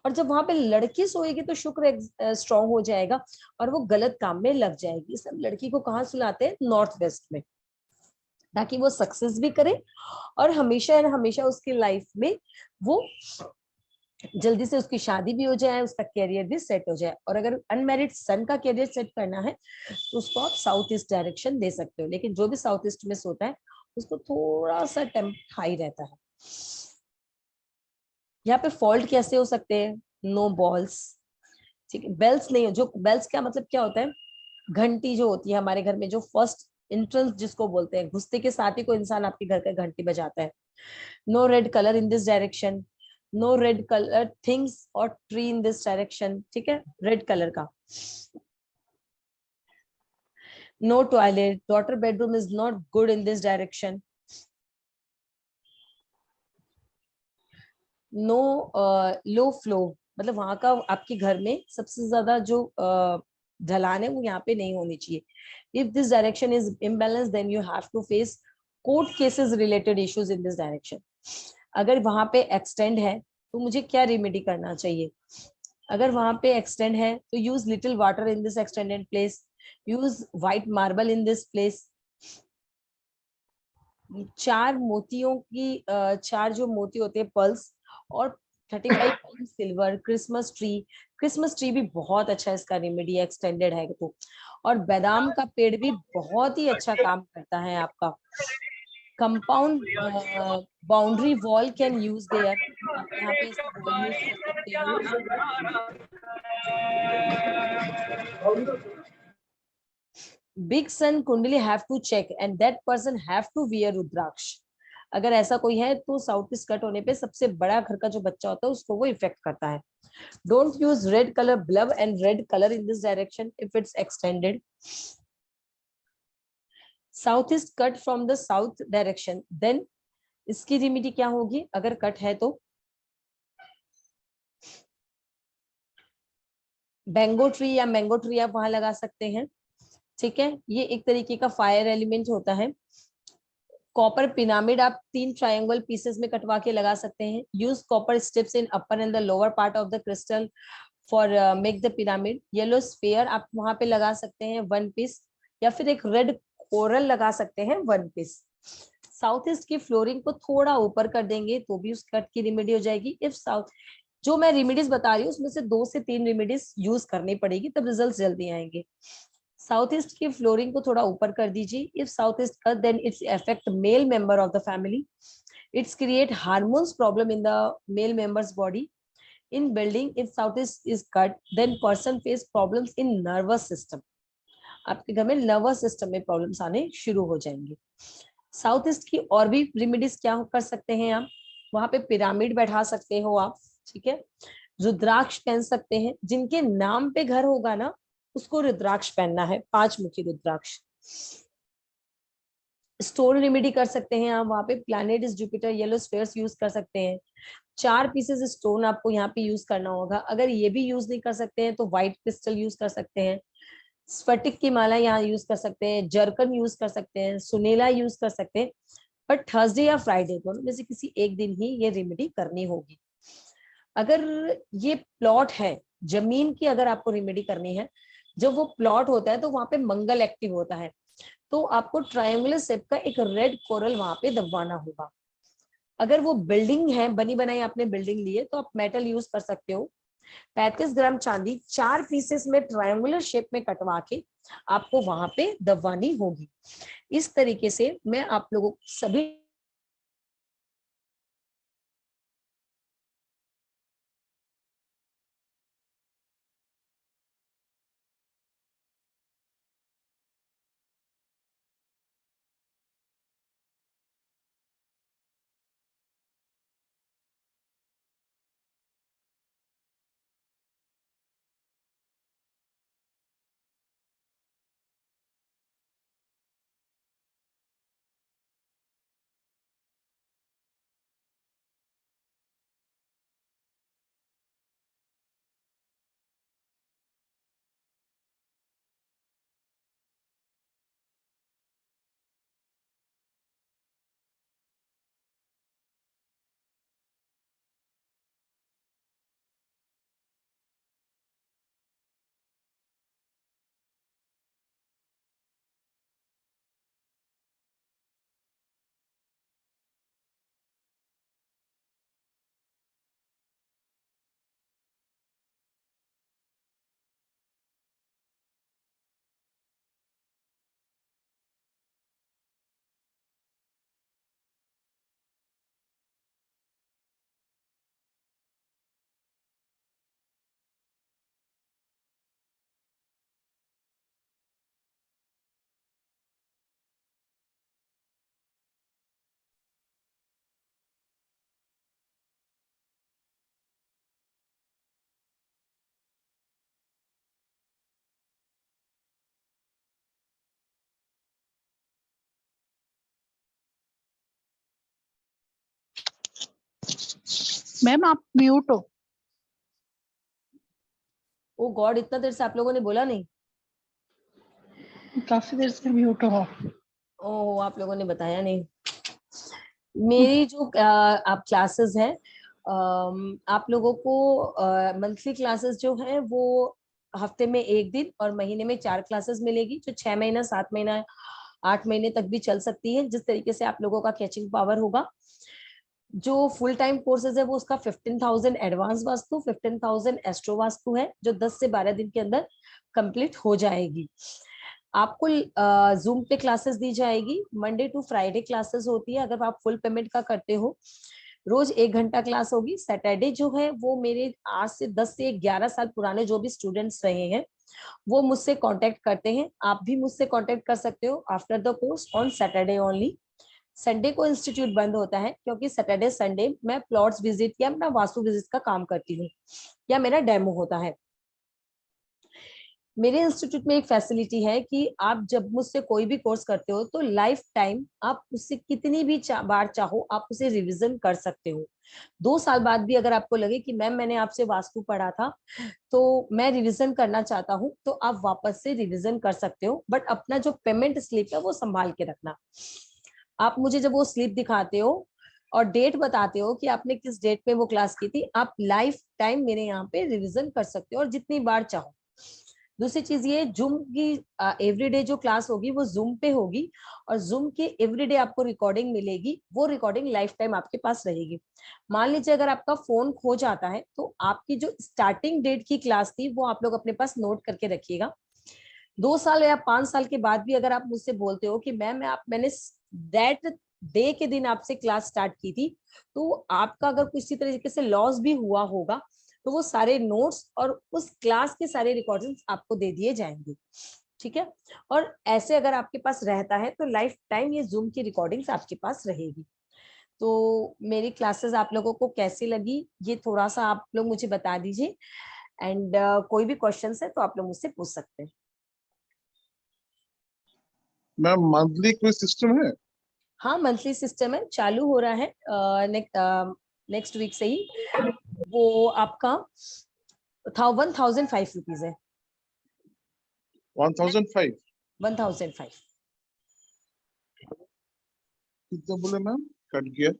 और जब वहां पे लड़की सोएगी तो शुक्र स्ट्रांग हो जाएगा और वो गलत काम में लग जाएगी। सब लड़की को कहाँ सुलाते हैं? नॉर्थ वेस्ट में, ताकि वो सक्सेस भी करे और हमेशा हमेशा उसकी लाइफ में वो जल्दी से उसकी शादी भी हो जाए, उसका कैरियर भी सेट हो जाए। और अगर अनमैरिड सन का कैरियर सेट करना है तो उसको आप साउथ ईस्ट डायरेक्शन दे सकते हो, लेकिन जो भी साउथ ईस्ट में सोता है उसको थोड़ा सा टेम्प हाई रहता है। यहाँ पे फॉल्ट कैसे हो सकते हैं? नो बॉल्स, ठीक है, बेल्स नहीं हो। जो बेल्स क्या मतलब क्या होता है? घंटी जो होती है हमारे घर में, जो फर्स्ट एंट्रेंस जिसको बोलते हैं, घुसते के साथ ही कोई इंसान आपके घर का घंटी बजाता है। No red colour in this direction, no red colour things और ट्री इन दिस डायरेक्शन, ठीक है, रेड कलर का। No toilet, daughter bedroom is not good in this direction. No low flow, मतलब वहां का आपके घर में सबसे ज्यादा जो ढलान है वो यहाँ पे नहीं होनी चाहिए। If this direction is imbalance then you have to face court cases related issues in this direction. अगर वहां पे एक्सटेंड है तो मुझे क्या रेमेडी करना चाहिए? अगर वहां पे एक्सटेंड है तो use little water in this extended place, use white marble in this place. चार जो मोती होते हैं पर्ल्स, और 35 सिल्वर। क्रिसमस ट्री भी बहुत अच्छा है, इसका रेमेडी एक्सटेंडेड है तो। और बादाम का पेड़ भी बहुत ही अच्छा काम करता है आपका। Compound boundary wall can use their, आप यहाँ पे इसका वॉल यूज कर सकते हो। बिग सन कुंडली have to check and that person have to wear rudraksha. अगर ऐसा कोई है तो साउथ ईस्ट कट होने पे सबसे बड़ा घर का जो बच्चा होता है उसको वो इफेक्ट करता है। Don't use red colour bulb and red colour in this direction if it's extended. South east cut from the south direction, then इसकी रेमेडी क्या होगी? अगर कट है तो बैंगो ट्री या मैंगो ट्री आप वहां लगा सकते हैं। ठीक है, ये एक तरीके का फायर एलिमेंट होता है। कॉपर पिरामिड आप 3 ट्रायंगल पीसेस में कटवा के लगा सकते हैं। Use copper strips in upper and the lower part of the crystal for make the pyramid. Yellow sphere आप वहां पे लगा सकते हैं 1 पीस, या फिर एक रेड कोरल लगा सकते हैं 1 पीस। साउथ ईस्ट की फ्लोरिंग को थोड़ा ऊपर कर देंगे तो भी उस कट की रेमेडी हो जाएगी। इफ साउथ, जो मैं रेमेडीज बता रही हूँ उसमें से 2 से 3 रेमेडीज यूज करनी पड़ेगी, तब रिजल्ट जल्दी आएंगे। साउथ ईस्ट की फ्लोरिंग को थोड़ा ऊपर कर दीजिए। If south east cut then it's affect male member of the family, it's create hormones problem in the male members body. In building if south east is cut then person face problems in nervous system. आपके घर में nervous system में problems आने शुरू हो जाएंगे। South east की और भी रेमेडीज क्या कर सकते हैं आप? वहां पे पिरामिड बैठा सकते हो आप, ठीक है। रुद्राक्ष पहन सकते हैं, जिनके नाम पे घर होगा ना उसको रुद्राक्ष पहनना है, 5 मुखी रुद्राक्ष। स्टोन रेमेडी कर सकते हैं आप, वहां पे planet is Jupiter yellow spheres use कर सकते हैं। 4 पीसेस स्टोन आपको यहाँ पे यूज करना होगा। अगर ये भी यूज नहीं कर सकते हैं तो व्हाइट क्रिस्टल यूज कर सकते हैं, स्फटिक की माला यहाँ यूज कर सकते हैं, जर्कन यूज कर सकते हैं, सुनेला यूज कर सकते हैं। बट थर्सडे या फ्राइडे दोनों में से किसी एक दिन ही ये रेमेडी करनी होगी। अगर ये प्लॉट है, जमीन की अगर आपको रेमेडी करनी है, जब वो प्लॉट होता है तो वहां पे मंगल एक्टिव होता है, तो आपको ट्रायंगुलर शेप का एक रेड कोरल वहां पे दबवाना होगा। अगर वो बिल्डिंग है, बनी बनाई आपने बिल्डिंग ली है, तो आप मेटल यूज कर सकते हो। 35 ग्राम चांदी 4 पीसेस में ट्रायंगुलर शेप में कटवा के आपको वहां पे दबवानी होगी। इस तरीके से मैं आप लोगों को सभी मैम आप म्यूट हो। ओ गॉड, इतना देर से आप लोगों ने बोला नहीं। काफी देर से म्यूट हो। ओह, आप लोगों ने बताया नहीं। मेरी जो आप क्लासेस हैं, आप लोगों को मंथली क्लासेस जो है वो हफ्ते में एक दिन और महीने में 4 क्लासेस मिलेगी, जो 6 महीना, 7 महीना, 8 महीने तक भी चल सकती है, जिस तरीके से आप लोगों का कैचिंग पावर होगा। जो फुल टाइम कोर्सेज है वो उसका 15,000 एडवांस वास्तु, 15,000 एस्ट्रो वास्तु है, जो 10 से 12 दिन के अंदर कंप्लीट हो जाएगी। आपको जूम पे क्लासेस दी जाएगी, मंडे टू फ्राइडे क्लासेस होती है। अगर आप फुल पेमेंट का करते हो, रोज 1 घंटा क्लास होगी। सैटरडे जो है वो मेरे आज से 10 से 11 साल पुराने जो भी स्टूडेंट्स रहे हैं वो मुझसे कांटेक्ट करते हैं। आप भी मुझसे कांटेक्ट कर सकते हो after the course on Saturday only. Sunday को इंस्टीट्यूट बंद होता है, क्योंकि सैटरडे संडे मैं प्लॉट्स विजिट या अपना वास्तु विजिट का काम करती हूँ, या मेरा डेमो होता है। मेरे इंस्टीट्यूट में एक फैसिलिटी है कि आप जब मुझसे कोई भी कोर्स करते हो तो लाइफ टाइम आप उससे कितनी भी बार चाहो आप उसे रिवीजन कर सकते हो। 2 साल बाद भी अगर आपको लगे कि मैम मैंने आपसे वास्तु पढ़ा था तो मैं रिवीजन करना चाहता हूँ, तो आप वापस से रिवीजन कर सकते हो। बट अपना जो पेमेंट स्लिप है वो संभाल के रखना। आप मुझे जब वो स्लिप दिखाते हो और डेट बताते हो कि आपने किस डेट पे वो क्लास की थी, आप लाइफ टाइम मेरे यहाँ पे रिवीजन कर सकते हो और जितनी बार चाहो। दूसरी चीज ये, जूम की एवरीडे जो क्लास होगी वो जूम पे होगी, और जूम की एवरीडे आपको रिकॉर्डिंग मिलेगी। वो रिकॉर्डिंग लाइफ टाइम आपके पास रहेगी। मान लीजिए अगर आपका फोन खो जाता है तो आपकी जो स्टार्टिंग डेट की क्लास थी वो आप लोग अपने पास नोट करके रखिएगा। 2 साल या 5 साल के बाद भी अगर आप मुझसे बोलते हो कि मैम मैंने दैट डे के दिन आपसे क्लास स्टार्ट की थी, तो आपका अगर किसी तरीके से लॉस भी हुआ होगा तो वो सारे नोट्स और उस क्लास के सारे रिकॉर्डिंग्स आपको दे दिए जाएंगे। ठीक है। और ऐसे अगर आपके पास रहता है तो लाइफ टाइम ये जूम की रिकॉर्डिंग्स आपके पास रहेगी। तो मेरी क्लासेस आप लोगों को कैसी लगी ये थोड़ा सा आप लोग मुझे बता दीजिए। एंड कोई भी क्वेश्चन है तो आप लोग मुझसे पूछ सकते हैं। मैम मंथली कोई सिस्टम है? हाँ, मंथली सिस्टम है, चालू हो रहा है नेक्स्ट वीक से ही। वो आपका 1,005 रुपीज है। 1,005? 1,005 कितना बोले मैम? कट गया।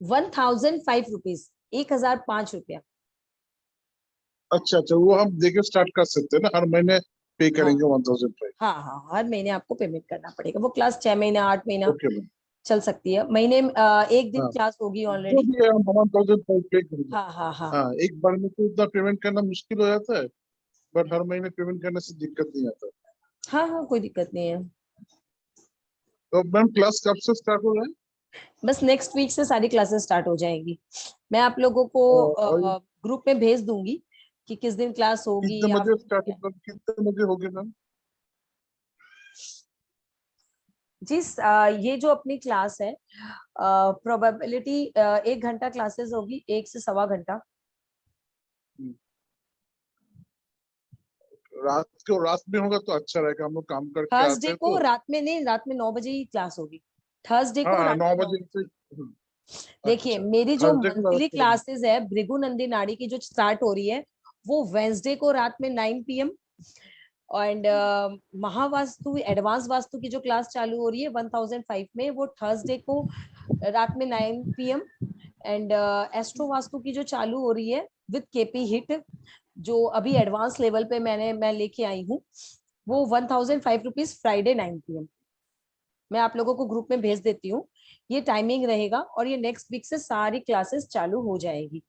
1,005 रुपीज, 1,005 रुपया। अच्छा अच्छा, वो हम देके स्टार्ट कर सकते हैं ना, हर महीने पे हाँ करेंगे 1,005? हाँ हाँ, हर महीने आपको पेमेंट करना पड़ेगा। वो क्लास 6 महीना 8 महीना ओके मैम। चल सकती है। महीने में एक दिन हाँ, क्लास होगी जो ऑलरेडी। भी है हम 1,005 पे करेंगे। हाँ हाँ हाँ हाँ, एक बार में तो इतना पेमेंट करना मुश्किल हो जाता है, बट हर महीने पेमेंट करने से दिक्कत नहीं आता। हाँ हाँ, कोई दिक्कत नहीं है। तो मैम क्लास कब से स्टार्ट हो रहा है? बस नेक्स्ट वीक से सारी क्लासेस स्टार्ट हो जाएंगी। मैं आप लोगों को और ग्रुप में भेज दूंगी कि किस दिन क्लास होगी कितने या बजे स्टार्ट फिर। होगा, कितने बजे होगी मैम? जी, ये जो अपनी क्लास है प्रोबेबिलिटी 1 घंटा क्लासेस होगी, 1 से सवा घंटा। रात में होगा तो अच्छा रहेगा, हम लोग काम करके आते थर्सडे हैं को तो। रात में नहीं, रात में 9 बजे ही क्लास होगी। थर्सडे को हाँ, रात में 9 9 बजे बजे। से। देखिए, अच्छा, मेरी जो थर्सडे को मंथली रात में। क्लासेस है भृगु नंदी नाड़ी की जो स्टार्ट हो रही है वो वेंसडे को रात में 9 PM। And Mahavastu advance vastu की जो क्लास चालू हो रही है 1,005 में, वो थर्सडे को रात में 9 PM। एंड एस्ट्रो वास्तु की जो चालू हो रही है विद केपी हिट, जो अभी एडवांस लेवल पे मैं लेके आई हूँ, वो 1,005 रुपीज फ्राइडे 9 PM। मैं आप लोगों को ग्रुप में भेज देती हूँ, ये टाइमिंग रहेगा। और ये नेक्स्ट वीक से सारी क्लासेस चालू हो जाएगी,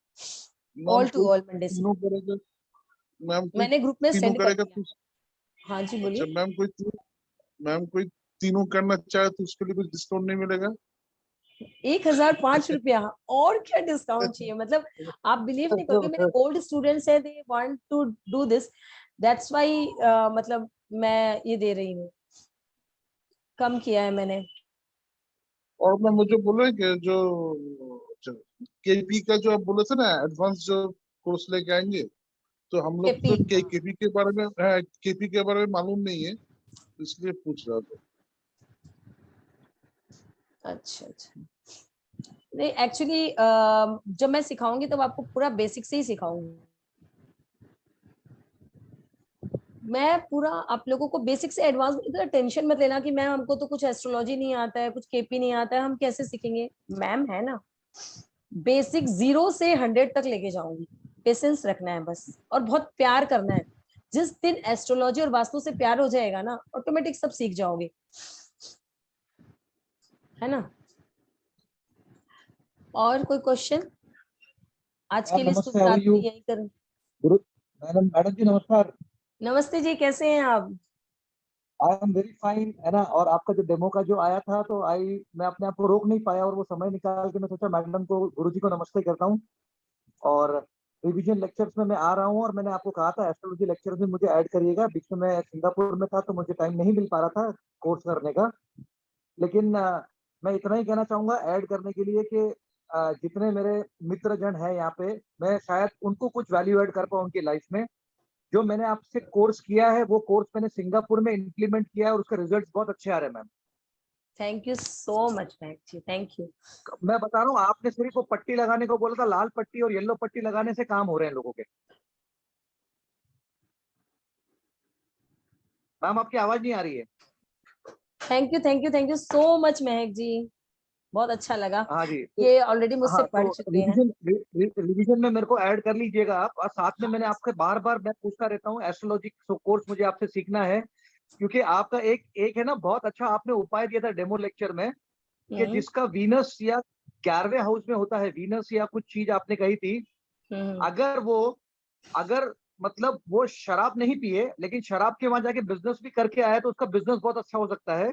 मैम ऑल टू कोई ऑल मंडे से। तीनों करेगा? मैम कोई मैंने ग्रुप में तीनों सेंड कर करेगा दिया। तो? हाँ जी, अच्छा बोलिए। मैम कोई तीनों करना चाहे तो उसके लिए कुछ डिस्काउंट नहीं मिलेगा? 1,005 रुपया, और क्या डिस्काउंट चाहिए? मतलब आप बिलीव नहीं करोगे, मेरे ओल्ड स्टूडेंट्स है, they want to do this, that's why मतलब मैं ये दे रही हूँ, कम किया है मैंने। और मैं मुझे बोले कि जो केपी का जो आप बोले थे ना, एडवांस जो कोर्स लेके आएंगे, तो हम लोग केपी, तो हाँ। केपी के बारे में, केपी के बारे में मालूम नहीं है, इसलिए पूछ रहा था। अच्छा अच्छा, नहीं एक्चुअली जब मैं सिखाऊंगी तब आपको पूरा बेसिक से ही सिखाऊंगी। मैं पूरा आप लोगों को बेसिक से एडवांस, इतना टेंशन मत लेना कि मैम हमको तो कुछ एस्ट्रोलॉजी नहीं आता है, कुछ केपी नहीं आता है, हम कैसे सीखेंगे। मैम है ना, बेसिक 0 से 100 तक लेके जाऊंगी। पेशेंस रखना है बस, और बहुत प्यार करना है। जिस दिन एस्ट्रोलॉजी और वास्तु से प्यार हो जाएगा ना, ऑटोमेटिक सब सीख जाओगे, है ना। और कोई क्वेश्चन? आज के लिए नमस्ते, शुभ हाउ आर रात्रि, यू? यही करूं। गुरु मैडम, जी नमस्कार। नमस्ते जी, कैसे हैं आप? आई एम वेरी फाइन, है ना। और आपका जो डेमो का जो आया था, तो मैं अपने आप को रोक नहीं पाया, और वो समय निकाल के मैं सोचा मैडम को, गुरुजी को नमस्ते करता हूँ। और रिवीजन लेक्चर्स में मैं आ रहा हूँ, और मैंने आपको कहा था एस्ट्रोलॉजी लेक्चर्स में मुझे ऐड करिएगा। बीच में मैं सिंगापुर में था, तो मुझे टाइम नहीं मिल पा रहा था कोर्स करने का। लेकिन मैं इतना ही कहना चाहूंगा ऐड करने के लिए कि जितने मेरे मित्र जन हैं यहाँ पे, मैं शायद उनको कुछ वैल्यू ऐड कर पाऊँ उनकी लाइफ में। जो मैंने आपसे कोर्स किया है, वो कोर्स मैंने सिंगापुर में इम्प्लीमेंट किया है, और उसके रिजल्ट्स बहुत अच्छे आ रहे हैं ma'am. Thank you so much ma'am ji, thank you. मैं बता रहा हूँ, आपने सिर्फ वो पट्टी लगाने को बोला था, लाल पट्टी और येलो पट्टी लगाने से काम हो रहे हैं लोगों के। मैम आपकी आवाज नहीं आ रही है। Thank you so much Mahak जी, बहुत अच्छा लगा। हाँ जी, ये ऑलरेडी मुझसे हाँ, पढ़ तो चुके हैं। रिवीजन में मेरे को ऐड कर लीजिएगा आप। और साथ में मैंने आपसे बार बार मैं पूछता रहता हूँ, एस्ट्रोलॉजी कोर्स मुझे आपसे सीखना है, क्योंकि आपका एक एक है ना, बहुत अच्छा आपने उपाय दिया था डेमो लेक्चर में, कि जिसका वीनस या 11वें हाउस में होता है, वीनस या कुछ चीज आपने कही थी, अगर मतलब वो शराब नहीं पिए, लेकिन शराब के वहां जाके बिजनेस भी करके आया, तो उसका बिजनेस बहुत अच्छा हो सकता है।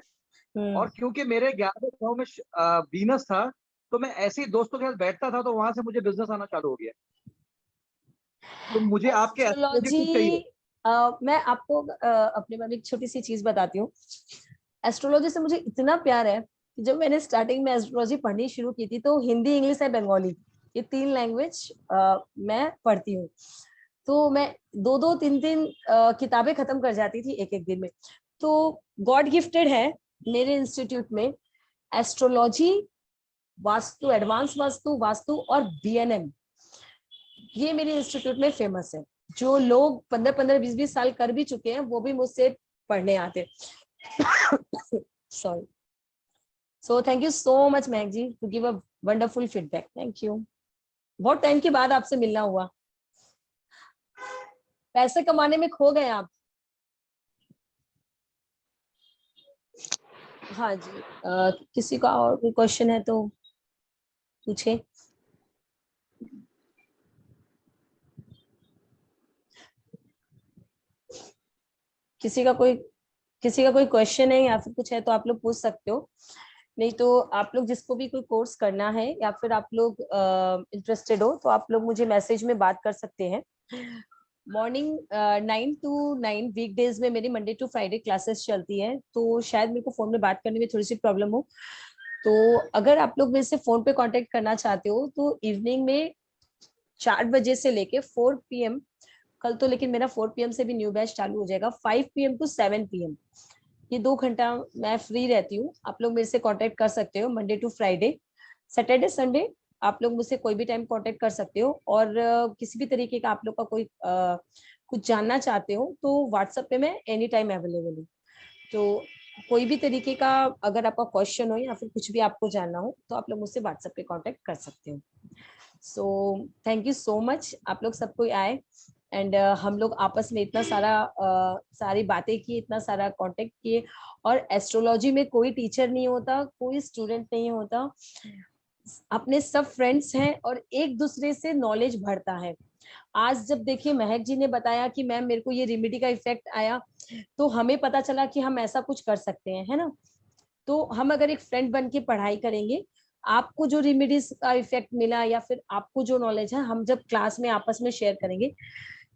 और क्योंकि मेरे 11वें भाव में वीनस था, तो मैं ऐसे ही दोस्तों के साथ बैठता था, तो वहां से मुझे बिजनेस आना चालू हो गया। तो मुझे आपके एस्ट्रोलॉजी टिप चाहिए। मैं आपको अपने बारे में एक छोटी सी चीज बताती हूँ। एस्ट्रोलॉजी से मुझे इतना प्यार है कि जब मैंने स्टार्टिंग में एस्ट्रोलॉजी पढ़नी शुरू की थी, तो हिंदी, इंग्लिश और बंगाली, ये 3 लैंग्वेज मैं पढ़ती हूँ। तो मैं 2-2, 3-3 किताबें खत्म कर जाती थी एक एक दिन में। तो गॉड गिफ्टेड है मेरे इंस्टीट्यूट में एस्ट्रोलॉजी, वास्तु, एडवांस वास्तु, वास्तु और बीएनएम, ये मेरे इंस्टीट्यूट में फेमस है। जो लोग 15-15, 20-20 साल कर भी चुके हैं, वो भी मुझसे पढ़ने आते। Sorry. So thank you so much Mahak ji to give a wonderful feedback. Thank you. बहुत टाइम के बाद आपसे मिलना हुआ। पैसे कमाने में खो गए आप। हाँ जी, किसी का और कोई क्वेश्चन है तो पूछे। किसी का कोई क्वेश्चन है या फिर कुछ है तो आप लोग पूछ सकते हो। नहीं तो आप लोग जिसको भी कोई कोर्स करना है या फिर आप लोग इंटरेस्टेड हो, तो आप लोग मुझे मैसेज में बात कर सकते हैं। मॉर्निंग 9 to 9 वीकडेज में मेरी मंडे टू फ्राइडे क्लासेस चलती है, तो शायद मेरे को फोन में बात करने में थोड़ी सी प्रॉब्लम हो। तो अगर आप लोग मेरे से फोन पे कांटेक्ट करना चाहते हो, तो इवनिंग में 4 बजे से लेके 4 PM, कल तो लेकिन मेरा 4 PM से भी न्यू बैच चालू हो जाएगा, 5 PM to 7 PM, ये 2 घंटा मैं फ्री रहती हूँ। आप लोग मेरे से कांटेक्ट कर सकते हो Monday to Friday. Saturday Sunday आप लोग मुझसे कोई भी टाइम कांटेक्ट कर सकते हो। और किसी भी तरीके का आप लोग का कोई कुछ जानना चाहते हो, तो व्हाट्सएप पे मैं एनी टाइम अवेलेबल हूँ। तो कोई भी तरीके का अगर आपका क्वेश्चन हो या फिर कुछ भी आपको जानना हो, तो आप लोग मुझसे व्हाट्सएप पे कांटेक्ट कर सकते हो। सो थैंक यू सो मच, आप लोग सब कोई आए। एंड हम लोग आपस में इतना सारा सारी बातें की, इतना सारा कांटेक्ट किए। और एस्ट्रोलॉजी में कोई टीचर नहीं होता, कोई स्टूडेंट नहीं होता, अपने सब फ्रेंड्स हैं और एक दूसरे से नॉलेज बढ़ता है। आज जब देखिए महक जी ने बताया कि मैम मेरे को ये रेमेडी का इफेक्ट आया, तो हमें पता चला कि हम ऐसा कुछ कर सकते हैं, है ना। तो हम अगर एक फ्रेंड बन के पढ़ाई करेंगे, आपको जो रेमेडीज का इफेक्ट मिला या फिर आपको जो नॉलेज है, हम जब क्लास में आपस में शेयर करेंगे,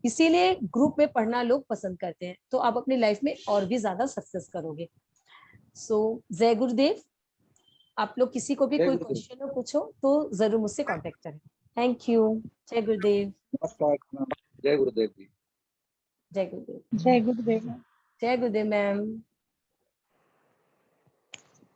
इसीलिए ग्रुप में पढ़ना लोग पसंद करते हैं। तो आप अपनी लाइफ में और भी ज्यादा सक्सेस करोगे। सो जय गुरुदेव। आप लोग किसी को भी जय कोई गुरुदेव। क्वेश्चन हो पूछो तो जरूर मुझसे कांटेक्ट करें। Thank you. जय गुरुदेव। नमस्कार मैम। जय गुरुदेव जी। जय गुरुदेव। जय गुरुदेव। जय गुरुदेव मैम।